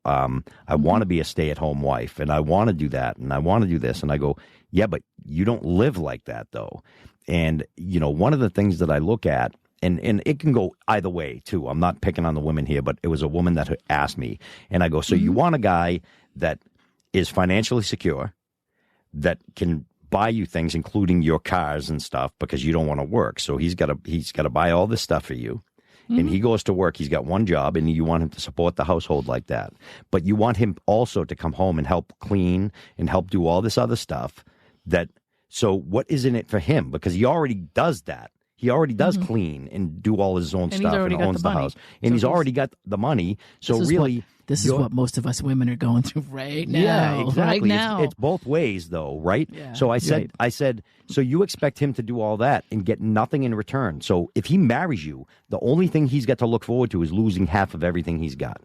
I want to be a stay-at-home wife, and I want to do that, and I want to do this. And I go, yeah, but you don't live like that, though. And, one of the things that I look at, and it can go either way, too. I'm not picking on the women here, but it was a woman that asked me. And I go, so you want a guy that is financially secure, that can buy you things, including your cars and stuff, because you don't want to work. So he's got to buy all this stuff for you. And he goes to work. He's got one job, and you want him to support the household like that. But you want him also to come home and help clean and help do all this other stuff. So what is in it for him? Because he already does that. He already does clean and do all his own stuff and owns the house. And he's already got the money. So really... This is what most of us women are going through right now. Yeah, exactly. Right now. It's both ways, though, right? Yeah, so I said, so you expect him to do all that and get nothing in return. So if he marries you, the only thing he's got to look forward to is losing half of everything he's got.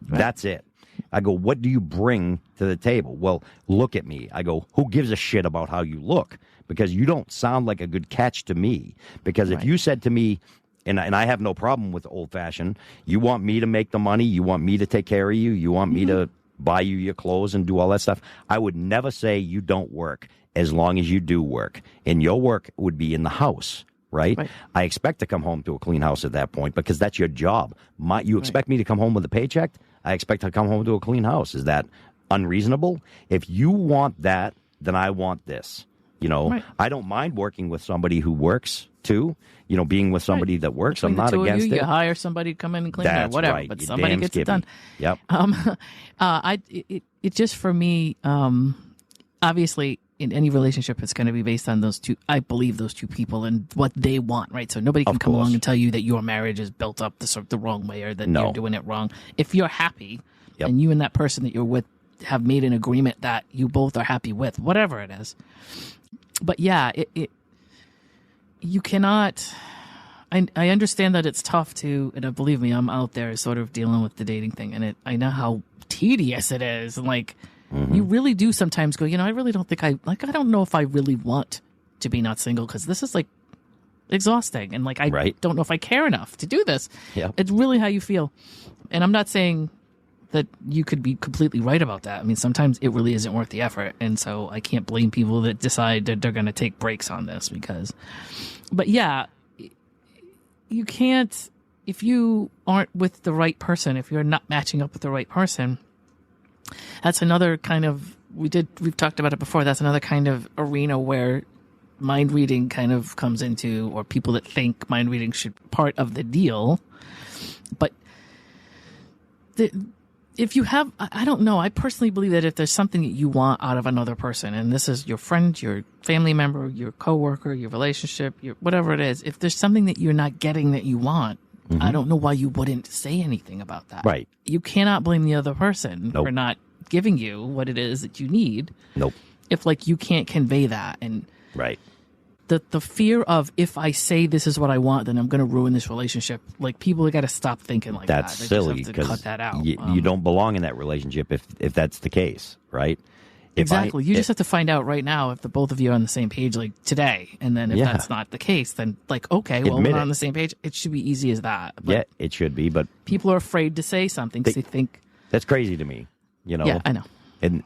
Right. That's it. I go, what do you bring to the table? Well, look at me. I go, who gives a shit about how you look? Because you don't sound like a good catch to me. Because if you said to me, and I have no problem with old-fashioned, you want me to make the money, you want me to take care of you, you want me to buy you your clothes and do all that stuff, I would never say you don't work as long as you do work. And your work would be in the house, right? I expect to come home to a clean house at that point, because that's your job. You expect me to come home with a paycheck? I expect to come home to a clean house. Is that unreasonable? If you want that, then I want this. I don't mind working with somebody who works too. Being with somebody that works, between I'm not against it. You hire somebody to come in and clean it, whatever. Right. But somebody gets it done. Yep. It just, for me, obviously, in any relationship, it's going to be based on those two. I believe those two people and what they want, right? So nobody can come along and tell you that your marriage is built up the wrong way, or that you're doing it wrong. If you're happy, and you and that person that you're with have made an agreement that you both are happy with, whatever it is. But yeah, you cannot. I understand that it's tough to, and believe me, I'm out there sort of dealing with the dating thing, and I know how tedious it is. And you really do sometimes go, I really don't think I don't know if I really want to be not single, because this is exhausting, and I don't know if I care enough to do this. Yeah. It's really how you feel, and I'm not saying that you could be completely right about that. I mean, sometimes it really isn't worth the effort, and so I can't blame people that decide that they're going to take breaks on this, but yeah, you can't, if you aren't with the right person, if you're not matching up with the right person, that's another kind of, we've talked about it before, that's another kind of arena where mind reading kind of comes into, or people that think mind reading should be part of the deal. But if you have, I don't know, I personally believe that if there's something that you want out of another person, and this is your friend, your family member, your coworker, your relationship, whatever it is, if there's something that you're not getting that you want, I don't know why you wouldn't say anything about that. Right. You cannot blame the other person for not giving you what it is that you need. Nope. If you can't convey that, and the fear of, if I say this is what I want, then I'm going to ruin this relationship. People got to stop thinking like that. That's silly, because cut that out. You don't belong in that relationship if that's the case, right? Exactly. You just have to find out right now if the both of you are on the same page, today. And then if that's not the case, then okay, well, we're on the same page. It should be easy as that. But it should be. But people are afraid to say something because they think. That's crazy to me. Yeah, I know. And,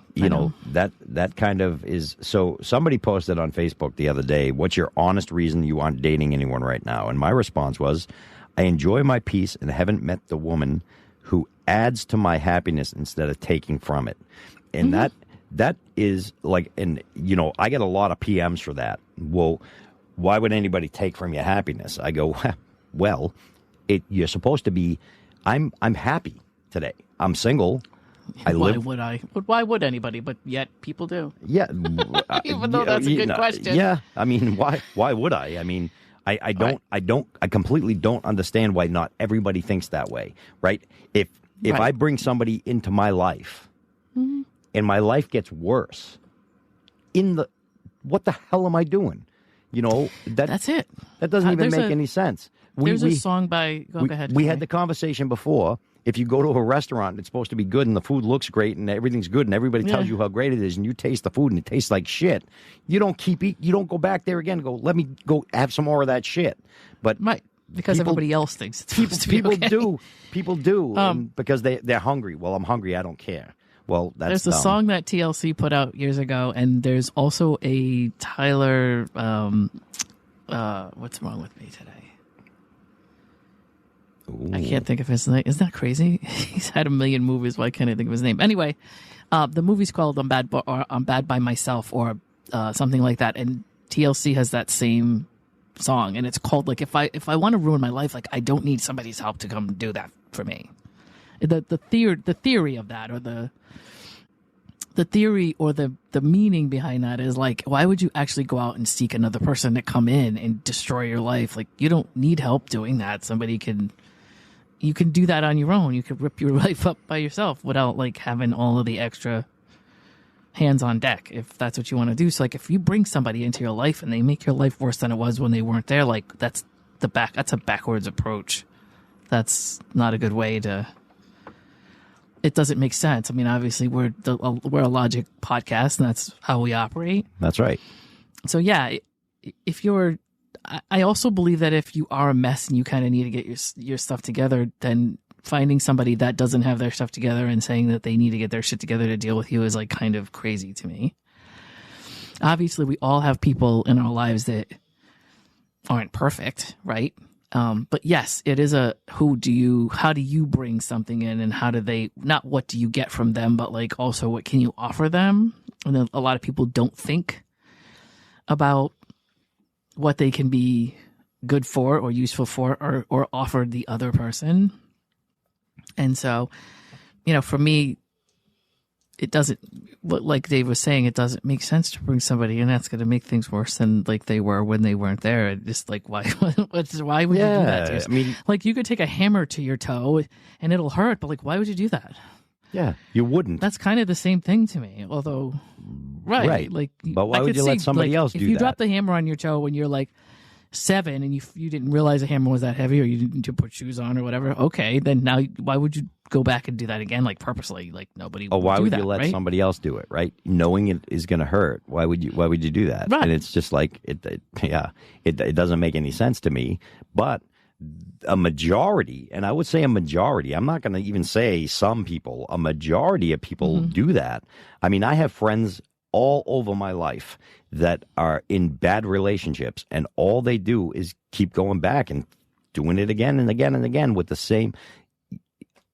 that kind of is, so somebody posted on Facebook the other day, what's your honest reason you aren't dating anyone right now? And my response was, I enjoy my peace and haven't met the woman who adds to my happiness instead of taking from it. And that is and, I get a lot of PMs for that. Well, why would anybody take from your happiness? I go, well, you're supposed to be, I'm happy today. I'm single. Why would I? But why would anybody? But yet people do. Yeah. Even though that's a good question. Yeah. I mean, why would I? I mean, I completely don't understand why not everybody thinks that way, right? If I bring somebody into my life and my life gets worse, what the hell am I doing? You know, that's it. That doesn't even make any sense. There's a song by, go ahead. We had the conversation before. If you go to a restaurant, it's supposed to be good and the food looks great and everything's good and everybody tells you how great it is and you taste the food and it tastes like shit. You don't you don't go back there again and go, let me go have some more of that shit. But because everybody else thinks it's supposed to be people okay. do. People do because they're hungry. Well, I'm hungry. I don't care. Well, that's There's a song that TLC put out years ago, and there's also a Tyler. What's wrong with me today? Ooh. I can't think of his name. Isn't that crazy? He's had a million movies. Why can't I think of his name? Anyway, the movie's called "I'm Bad" or "I'm Bad by Myself" or something like that. And TLC has that same song, and it's called like if I want to ruin my life, like I don't need somebody's help to come do that for me. The theory of that, or the theory or the meaning behind that is like, why would you actually go out and seek another person to come in and destroy your life? Like, you don't need help doing that. You can do that on your own. You could rip your life up by yourself without like having all of the extra hands on deck, if that's what you want to do. So like, if you bring somebody into your life and they make your life worse than it was when they weren't there, like that's a backwards approach. That's not a good way to. It doesn't make sense. I mean, obviously we're a logic podcast and that's how we operate. That's right. So yeah, I also believe that if you are a mess and you kind of need to get your stuff together, then finding somebody that doesn't have their stuff together and saying that they need to get their shit together to deal with you is like kind of crazy to me. Obviously we all have people in our lives that aren't perfect, right? But yes, it is how do you bring something in and how do they, not what do you get from them, but like also what can you offer them? And then a lot of people don't think about what they can be good for or useful for or offer the other person. And so, for me, it doesn't, like Dave was saying, it doesn't make sense to bring somebody in that's going to make things worse than like they were when they weren't there. It just like, why would you do that to yourself? I mean, like you could take a hammer to your toe and it'll hurt, but like, why would you do that? Yeah, you wouldn't. That's kind of the same thing to me, although, right. Like, but why would you let somebody else do that? If you drop the hammer on your toe when you're like 7 and you didn't realize the hammer was that heavy or you didn't put shoes on or whatever, okay, then now why would you go back and do that again, like purposely? Like nobody would why do would that, you let right? somebody else do it, right? Knowing it is going to hurt. Why would you do that? Right. And it's just like it doesn't make any sense to me. But a majority, and I would say a majority, I'm not going to even say some people, a majority of people do that. I mean, I have friends all over my life that are in bad relationships, and all they do is keep going back and doing it again and again and again with the same.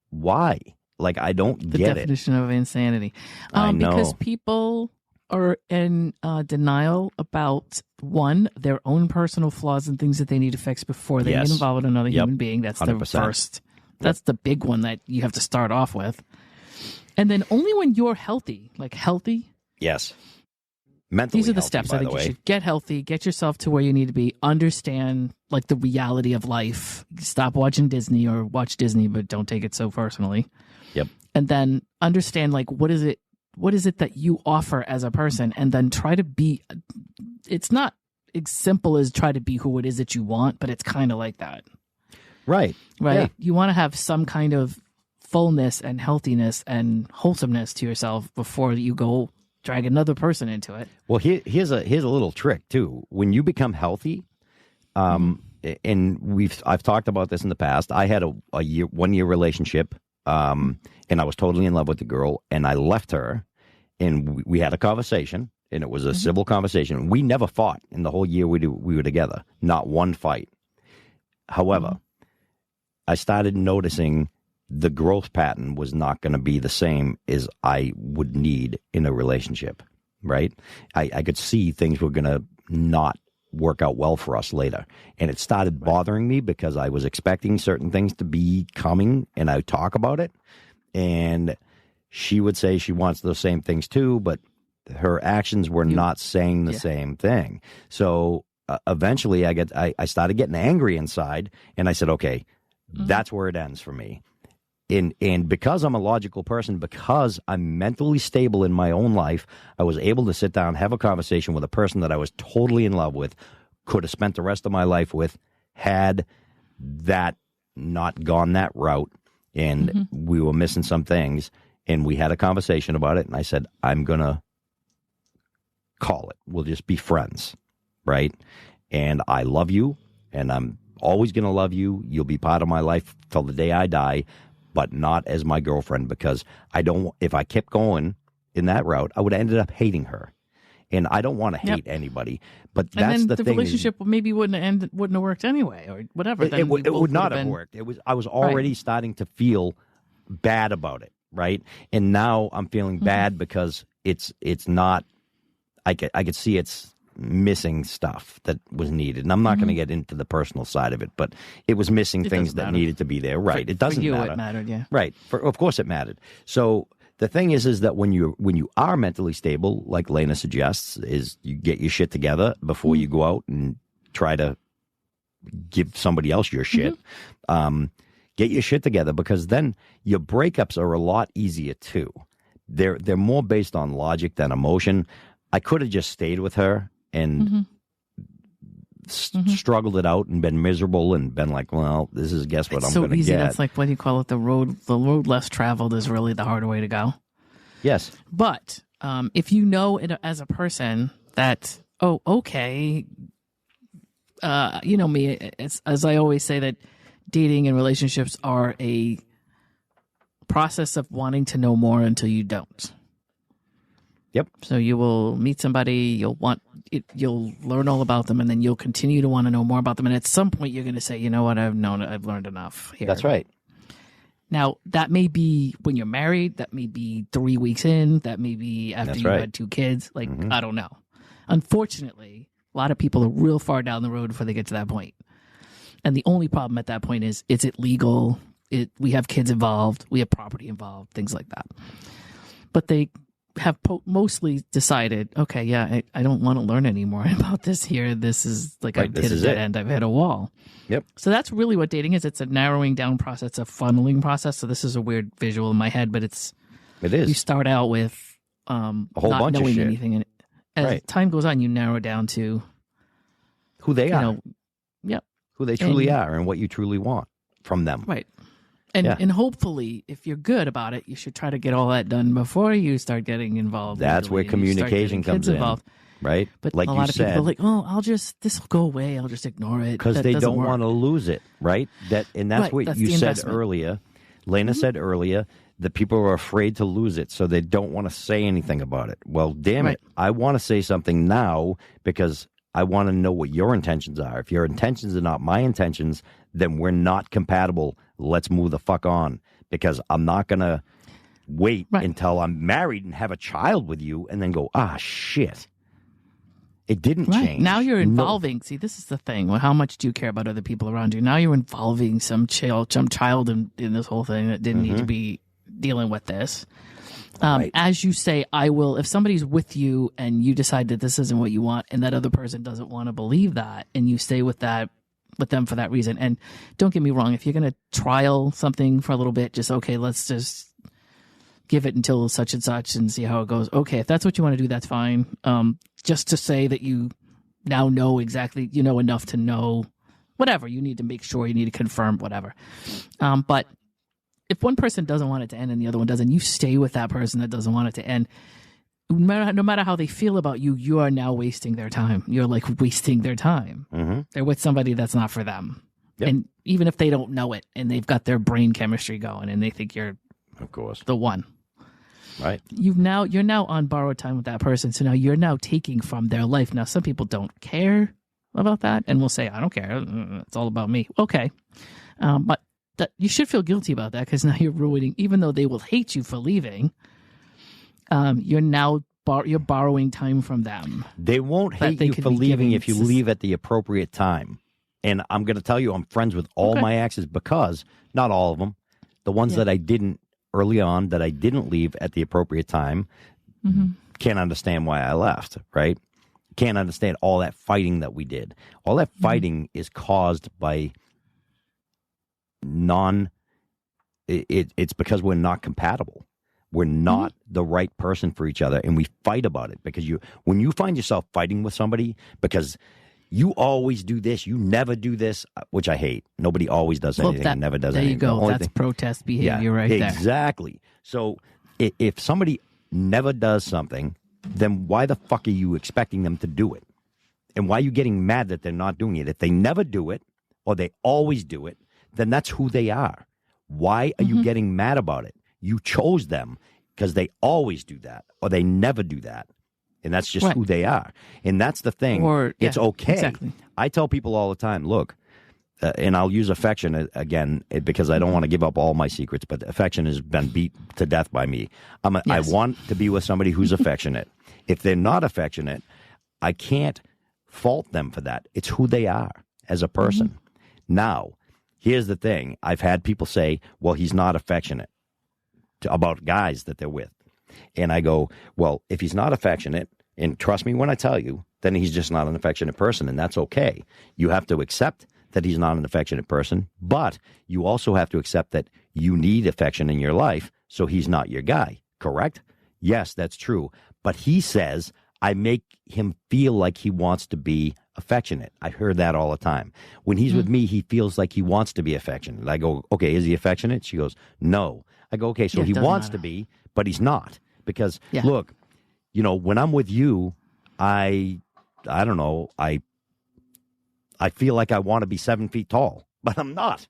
Why? Like, I don't get it. The definition of insanity. I know. Because people are in denial about, one, their own personal flaws and things that they need to fix before they get involved with another human being. That's 100%. The first. That's the big one that you have to start off with. And then only when you're healthy. Yes. Mentally these are the healthy, steps. I think you should get healthy, get yourself to where you need to be, understand like the reality of life. Stop watching Disney, or watch Disney, but don't take it so personally. Yep. And then understand like what is it that you offer as a person, and then try to be. It's not as simple as try to be who it is that you want, but it's kind of like that. Right. Yeah. You want to have some kind of fullness and healthiness and wholesomeness to yourself before you go drag another person into it. Well, here's a little trick too. When you become healthy, and I've talked about this in the past. I had a 1 year relationship, and I was totally in love with the girl, and I left her, and we had a conversation, and it was a civil conversation. We never fought in the whole year we were together. Not one fight. However, I started noticing the growth pattern was not going to be the same as I would need in a relationship, right? I could see things were going to not work out well for us later. And it started bothering me because I was expecting certain things to be coming, and I would talk about it. And she would say she wants those same things too, but her actions were not saying the same thing. So eventually I started getting angry inside, and I said, okay, that's where it ends for me. And because I'm a logical person, because I'm mentally stable in my own life, I was able to sit down, have a conversation with a person that I was totally in love with, could have spent the rest of my life with, had that not gone that route, and we were missing some things, and we had a conversation about it, and I said, I'm going to call it. We'll just be friends, right? And I love you, and I'm always going to love you. You'll be part of my life till the day I die, but not as my girlfriend, because if I kept going in that route, I would have ended up hating her. And I don't want to hate anybody, but that's the thing. The relationship maybe wouldn't have worked anyway, or whatever. It would not have worked. I was already starting to feel bad about it, right? And now I'm feeling bad because it's not. I could see it's missing stuff that was needed, and I'm not going to get into the personal side of it, but it was missing things that needed to be there, right? It doesn't matter. It mattered, yeah. Right. Of course it mattered. So the thing is that when you are mentally stable, like Lana suggests, is you get your shit together before you go out and try to give somebody else your shit. Get your shit together, because then your breakups are a lot easier too. They're more based on logic than emotion. I could have just stayed with her and struggled it out and been miserable and been like, well, this is what I'm going to get. So easy. That's like, what do you call it? The road less traveled is really the harder way to go. Yes. But if you know it as a person that, okay, you know me, as I always say, that dating and relationships are a process of wanting to know more until you don't. Yep. So you will meet somebody, you'll learn all about them, and then you'll continue to want to know more about them. And at some point, you're going to say, you know what, I've learned enough here. That's right. Now, that may be when you're married. That may be 3 weeks in. That may be after you've had 2 kids. Like, I don't know. Unfortunately, a lot of people are real far down the road before they get to that point. And the only problem at that point is it legal? We have kids involved. We have property involved, things like that. But they have mostly decided, okay, yeah, I don't want to learn anymore about this here. This is like, I've hit a dead end. I've hit a wall. Yep. So that's really what dating is. It's a narrowing down process, a funneling process. So this is a weird visual in my head, but it is. You start out with a whole not bunch knowing of shit. anything, and as time goes on, you narrow down to who they are. Yep. Who they truly are and what you truly want from them. Right. And hopefully, if you're good about it, you should try to get all that done before you start getting involved. That's where communication comes in, right? But like a lot of people are like, this will go away. I'll just ignore it. Because they don't want to lose it, right? That's what you said earlier. Lana said earlier that people are afraid to lose it, so they don't want to say anything about it. Well, damn it. I want to say something now because I want to know what your intentions are. If your intentions are not my intentions, then we're not compatible. Let's move the fuck on, because I'm not going to wait until I'm married and have a child with you and then go, shit. It didn't change. Now you're involving. See, this is the thing. Well, how much do you care about other people around you? Now you're involving some child in this whole thing that didn't need to be dealing with this. As you say, I will, if somebody's with you and you decide that this isn't what you want and that other person doesn't want to believe that, and you stay with them for that reason. And don't get me wrong, if you're going to trial something for a little bit, let's just give it until such and such and see how it goes. Okay, if that's what you want to do, that's fine. Just to say that you now know exactly, enough to know whatever. You need to make sure, you need to confirm, whatever. But if one person doesn't want it to end and the other one doesn't, you stay with that person that doesn't want it to end. No matter how they feel about you, you are now wasting their time. You're like wasting their time. They're with somebody that's not for them. Yep. And even if they don't know it and they've got their brain chemistry going and they think you're, of course, the one. Right. You're now on borrowed time with that person. So now you're now taking from their life. Now, some people don't care about that and will say, I don't care. It's all about me. Okay. But you should feel guilty about that, because now you're ruining, even though they will hate you for leaving, you're borrowing time from them. They won't hate you for leaving if you leave at the appropriate time. And I'm going to tell you, I'm friends with all my exes, because not all of them, the ones that I didn't early on that I didn't leave at the appropriate time. Can't understand why I left, right? Can't understand all that fighting that we did. All that fighting is caused by it's because we're not compatible. We're not the right person for each other, and we fight about it because when you find yourself fighting with somebody because you always do this, you never do this, which I hate. Nobody always does anything and never does anything. There you go. That's protest behavior right there. Exactly. So if somebody never does something, then why the fuck are you expecting them to do it? And why are you getting mad that they're not doing it? If they never do it or they always do it, then that's who they are. Why are you getting mad about it? You chose them because they always do that or they never do that. And that's just who they are. And that's the thing. It's okay. Exactly. I tell people all the time, look, and I'll use affection again because I don't want to give up all my secrets, but affection has been beat to death by me. I want to be with somebody who's affectionate. If they're not affectionate, I can't fault them for that. It's who they are as a person. Now, here's the thing. I've had people say, well, he's not affectionate about guys that they're with. And I go, well, if he's not affectionate, and trust me when I tell you, then he's just not an affectionate person, and that's okay. You have to accept that he's not an affectionate person, but you also have to accept that you need affection in your life, so he's not your guy, correct? Yes, that's true. But he says, I make him feel like he wants to be affectionate. I heard that all the time. When he's with me, he feels like he wants to be affectionate. I go, okay, is he affectionate? She goes, no. I go, okay, so he wants to be, but he's not. Because, look, when I'm with you, I don't know, I feel like I want to be 7 feet tall, but I'm not.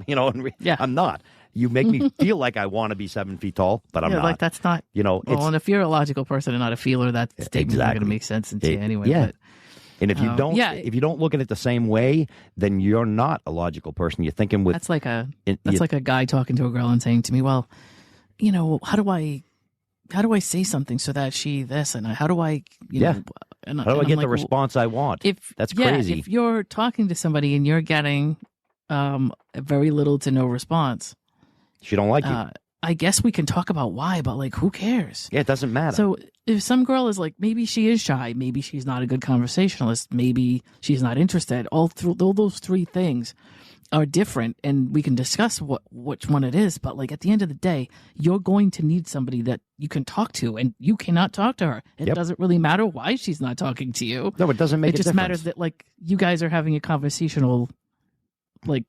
I'm not. You make me feel like I want to be 7 feet tall, but I'm not. Like that's not, and if you're a logical person and not a feeler, that statement's not going to make sense to you anyway. Yeah. But, and if you don't look at it the same way, then you're not a logical person. You're thinking with that's like a guy talking to a girl and saying to me, well, how do I say something so that she this and how do I and how do I get the response I want? That's crazy. If you're talking to somebody and you're getting very little to no response, she don't like you. I guess we can talk about why, but like, who cares? Yeah, it doesn't matter. So if some girl is like, maybe she is shy, maybe she's not a good conversationalist, maybe she's not interested. All those three things are different, and we can discuss which one it is. But like at the end of the day, you're going to need somebody that you can talk to, and you cannot talk to her. It doesn't really matter why she's not talking to you. No, it doesn't make a difference. It just matters that like you guys are having a conversational like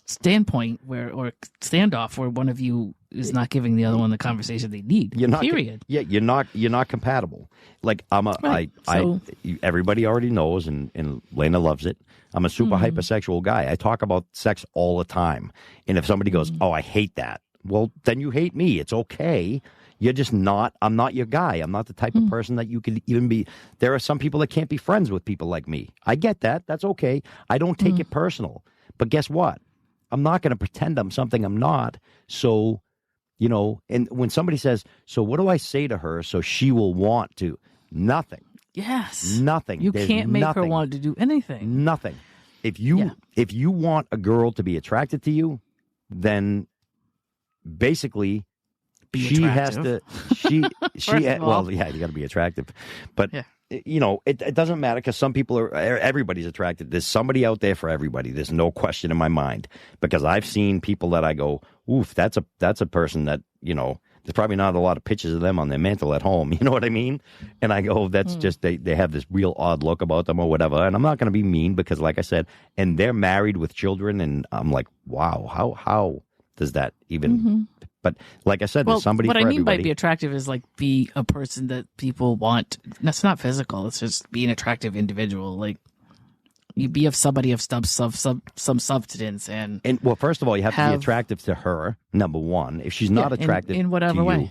standpoint or standoff where one of you is not giving the other one the conversation they need. Period. You're not compatible. Like everybody already knows, and Lana loves it. I'm a super hypersexual guy. I talk about sex all the time. And if somebody goes, "Oh, I hate that," well, then you hate me. It's okay. You're just not. I'm not your guy. I'm not the type of person that you could even be. There are some people that can't be friends with people like me. I get that. That's okay. I don't take it personal. But guess what? I'm not going to pretend I'm something I'm not. So, and when somebody says, so what do I say to her so she will want to? Nothing. Yes. Nothing. You can't make her want to do anything. Nothing. If you want a girl to be attracted to you, then basically she has to, well, yeah, you got to be attractive. But, it doesn't matter because some people everybody's attracted. There's somebody out there for everybody. There's no question in my mind because I've seen people that I go, oof, that's a person that, there's probably not a lot of pictures of them on their mantle at home. You know what I mean? And I go, that's just, they have this real odd look about them or whatever. And I'm not going to be mean because like I said, and they're married with children. And I'm like, wow, how does that even, but like I said, there's somebody for everybody. What I mean by be attractive is like be a person that people want. That's not physical. It's just be an attractive individual. Like you be of somebody of some substance and well, first of all, you have to be attractive to her. Number one, if she's not attractive in whatever way,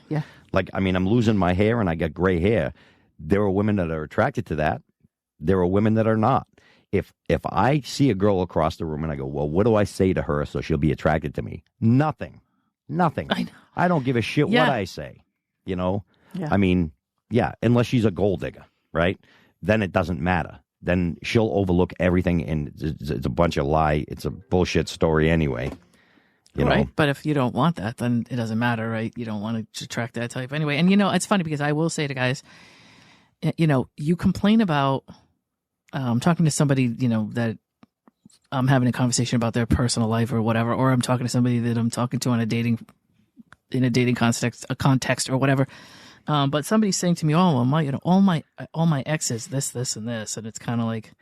like I mean, I'm losing my hair and I got gray hair. There are women that are attracted to that. There are women that are not. If I see a girl across the room and I go, well, what do I say to her so she'll be attracted to me? Nothing. I don't give a shit what I say. I mean, unless she's a gold digger, right? Then it doesn't matter. Then she'll overlook everything, and it's a bunch of lie. It's a bullshit story anyway. You know? Right. But if you don't want that, then it doesn't matter, right? You don't want to attract that type anyway. And, it's funny because I will say to guys, you complain about talking to somebody, that I'm having a conversation about their personal life or whatever, or I'm talking to somebody that I'm talking to in a dating context or whatever. But somebody's saying to me, "Oh, well, all my exes, this, and this," and it's kind of like,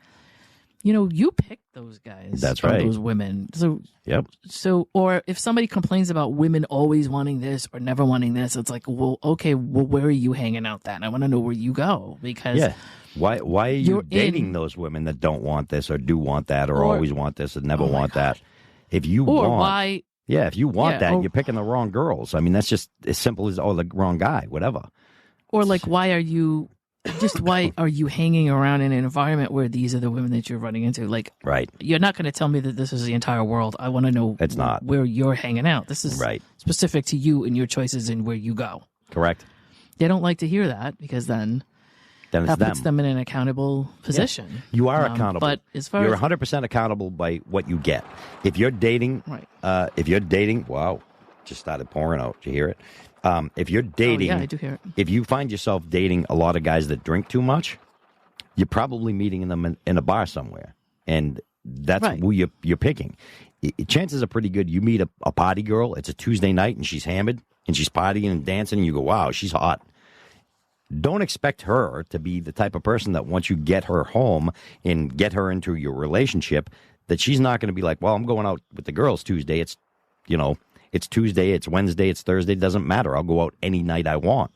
you picked those guys. That's or right. Those women. So, Yep. So, or if somebody complains about women always wanting this or never wanting this, it's like, well, okay, well, where are you hanging out then? I want to know where you go because why are you dating those women that don't want this or do want that or always want this and never want that? If you want, if you want that, you're picking the wrong girls. I mean, that's just as simple as the wrong guy, whatever. Or like, why are you hanging around in an environment where these are the women that you're running into? Like, right. You're not going to tell me that this is the entire world. I want to know it's not where you're hanging out. This is specific to you and your choices and where you go. Correct. They don't like to hear that because then that puts them in an accountable position. Yeah. You are accountable. But as far you're as 100% accountable by what you get. If you're dating, wow, just started pouring out. Did you hear it? If you're dating, I do hear it. If you find yourself dating a lot of guys that drink too much, you're probably meeting them in a bar somewhere, and that's who you're picking. Chances are pretty good you meet a party girl. It's a Tuesday night, and she's hammered, and she's partying and dancing, and you go, wow, she's hot. Don't expect her to be the type of person that once you get her home and get her into your relationship, that she's not going to be like, well, I'm going out with the girls Tuesday. It's, it's Tuesday, it's Wednesday, it's Thursday. It doesn't matter. I'll go out any night I want.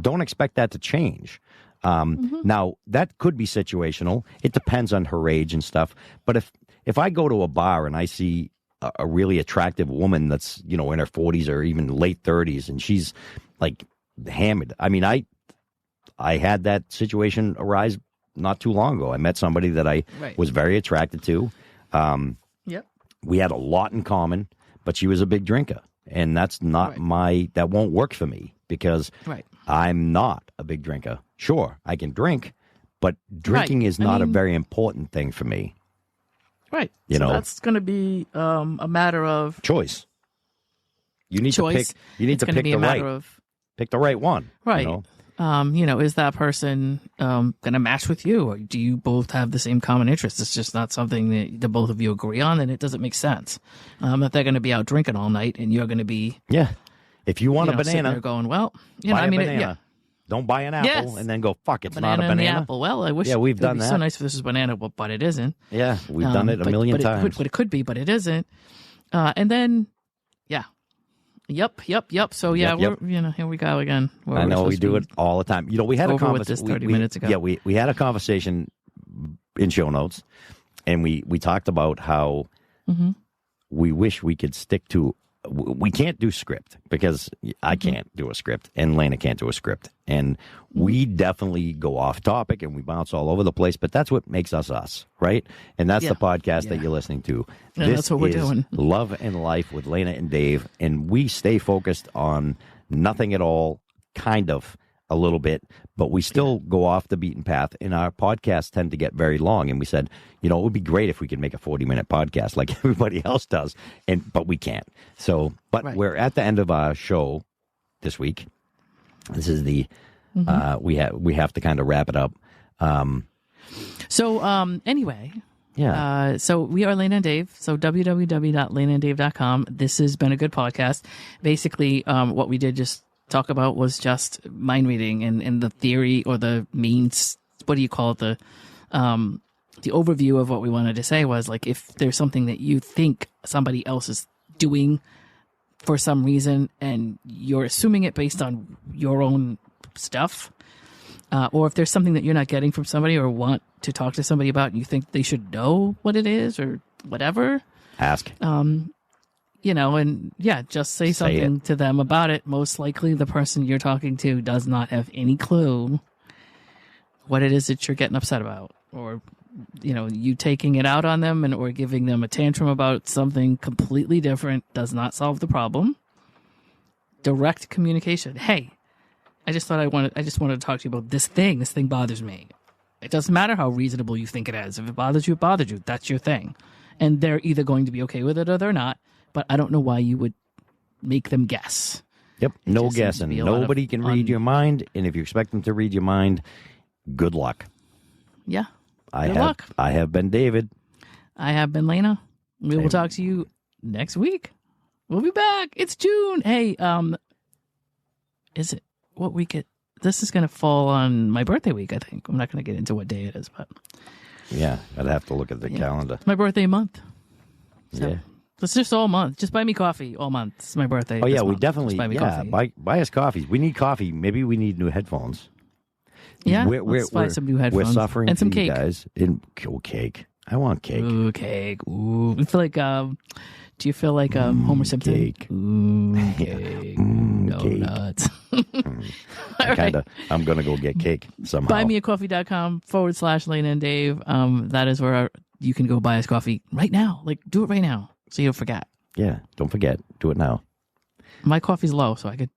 Don't expect that to change. Now, that could be situational. It depends on her age and stuff. But if I go to a bar and I see a really attractive woman that's, in her 40s or even late 30s, and she's like hammered. I mean, I had that situation arise not too long ago. I met somebody that I was very attracted to. We had a lot in common, but she was a big drinker. And that's not that won't work for me because I'm not a big drinker. Sure, I can drink, but drinking is not a very important thing for me. Right. So that's going to be a matter of choice. You need to pick. You need to pick the right. Pick the right one. Right. Is that person going to match with you, or do you both have the same common interests? It's just not something that the both of you agree on, and it doesn't make sense. If they're going to be out drinking all night, and you're going to be If you want a banana, there going well. Buy a banana. Don't buy an apple and then go fuck. It's not a banana. The apple. Well, I wish. Yeah, we've done it'd be that. So nice if this was banana, but it isn't. Yeah, we've done it a million times. But it could be, but it isn't. And then, Yep. So we're here we go again. I know we do it all the time. We had a conversation 30 minutes ago. Yeah, we had a conversation in show notes, and we talked about how we wish we could stick to. We can't do script because I can't do a script, and Lana can't do a script, and we definitely go off topic and we bounce all over the place. But that's what makes us, right? And that's the podcast that you're listening to. Yeah, that's what we're doing. Love and Life with Lana and Dave, and we stay focused on nothing at all, kind of a little bit, but we still go off the beaten path, and our podcasts tend to get very long. And we said, it would be great if we could make a 40-minute podcast like everybody else does, but we can't. So, we're at the end of our show this week. This is the we have to kind of wrap it up. Anyway. Yeah. So we are Lana and Dave. So www.lanaanddave.com. This has been a good podcast. Basically, what we did just talk about was just mind reading and the theory or the means. What do you call it? The overview of what we wanted to say was like, if there's something that you think somebody else is doing for some reason and you're assuming it based on your own stuff, or if there's something that you're not getting from somebody or want to talk to somebody about and you think they should know what it is or whatever, ask. Just say something to them about it. Most likely the person you're talking to does not have any clue what it is that you're getting upset about, or, you taking it out on them or giving them a tantrum about something completely different does not solve the problem. Direct communication. Hey, I just wanted to talk to you about this thing. This thing bothers me. It doesn't matter how reasonable you think it is. If it bothers you, it bothers you. That's your thing. And they're either going to be okay with it or they're not. but I don't know why you would make them guess. Yep, It no just seems to guessing. be a lot of Nobody can read your mind, and if you expect them to read your mind, good luck. Yeah. Good luck. I have been David. I have been Lana. We will talk to you next week. We'll be back. It's June. Hey, is it what week? This is going to fall on my birthday week, I think. I'm not going to get into what day it is, but Yeah, I'd have to look at the calendar. it's my birthday month. So Yeah. it's just all month. Just buy me coffee all month. It's my birthday. Oh, yeah, this we month. definitely, Just buy me coffee. buy us coffees. We need coffee. Maybe we need new headphones. Yeah, let's buy some new headphones. We're suffering and some for you cake. guys. Cake. I want cake. Ooh, cake. Ooh. I feel like, do you feel like Homer Simpson? Cake. Ooh, cake. Donuts. I'm going to go get cake somehow. Buymeacoffee.com/Lana and Dave. That is where you can go buy us coffee right now. Like, do it right now so you don't forget. Yeah, don't forget. Do it now. My coffee's low, so I could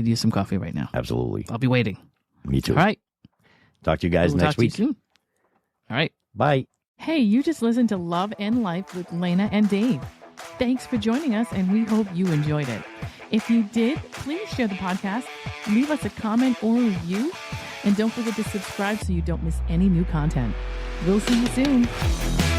use some coffee right now. Absolutely. I'll be waiting. Me too. All right. Talk to you guys We'll next talk to you week. soon. All right. Bye. Hey, you just listened to Love and Life with Lana and Dave. Thanks for joining us, and we hope you enjoyed it. If you did, please share the podcast, leave us a comment or review, and don't forget to subscribe so you don't miss any new content. We'll see you soon.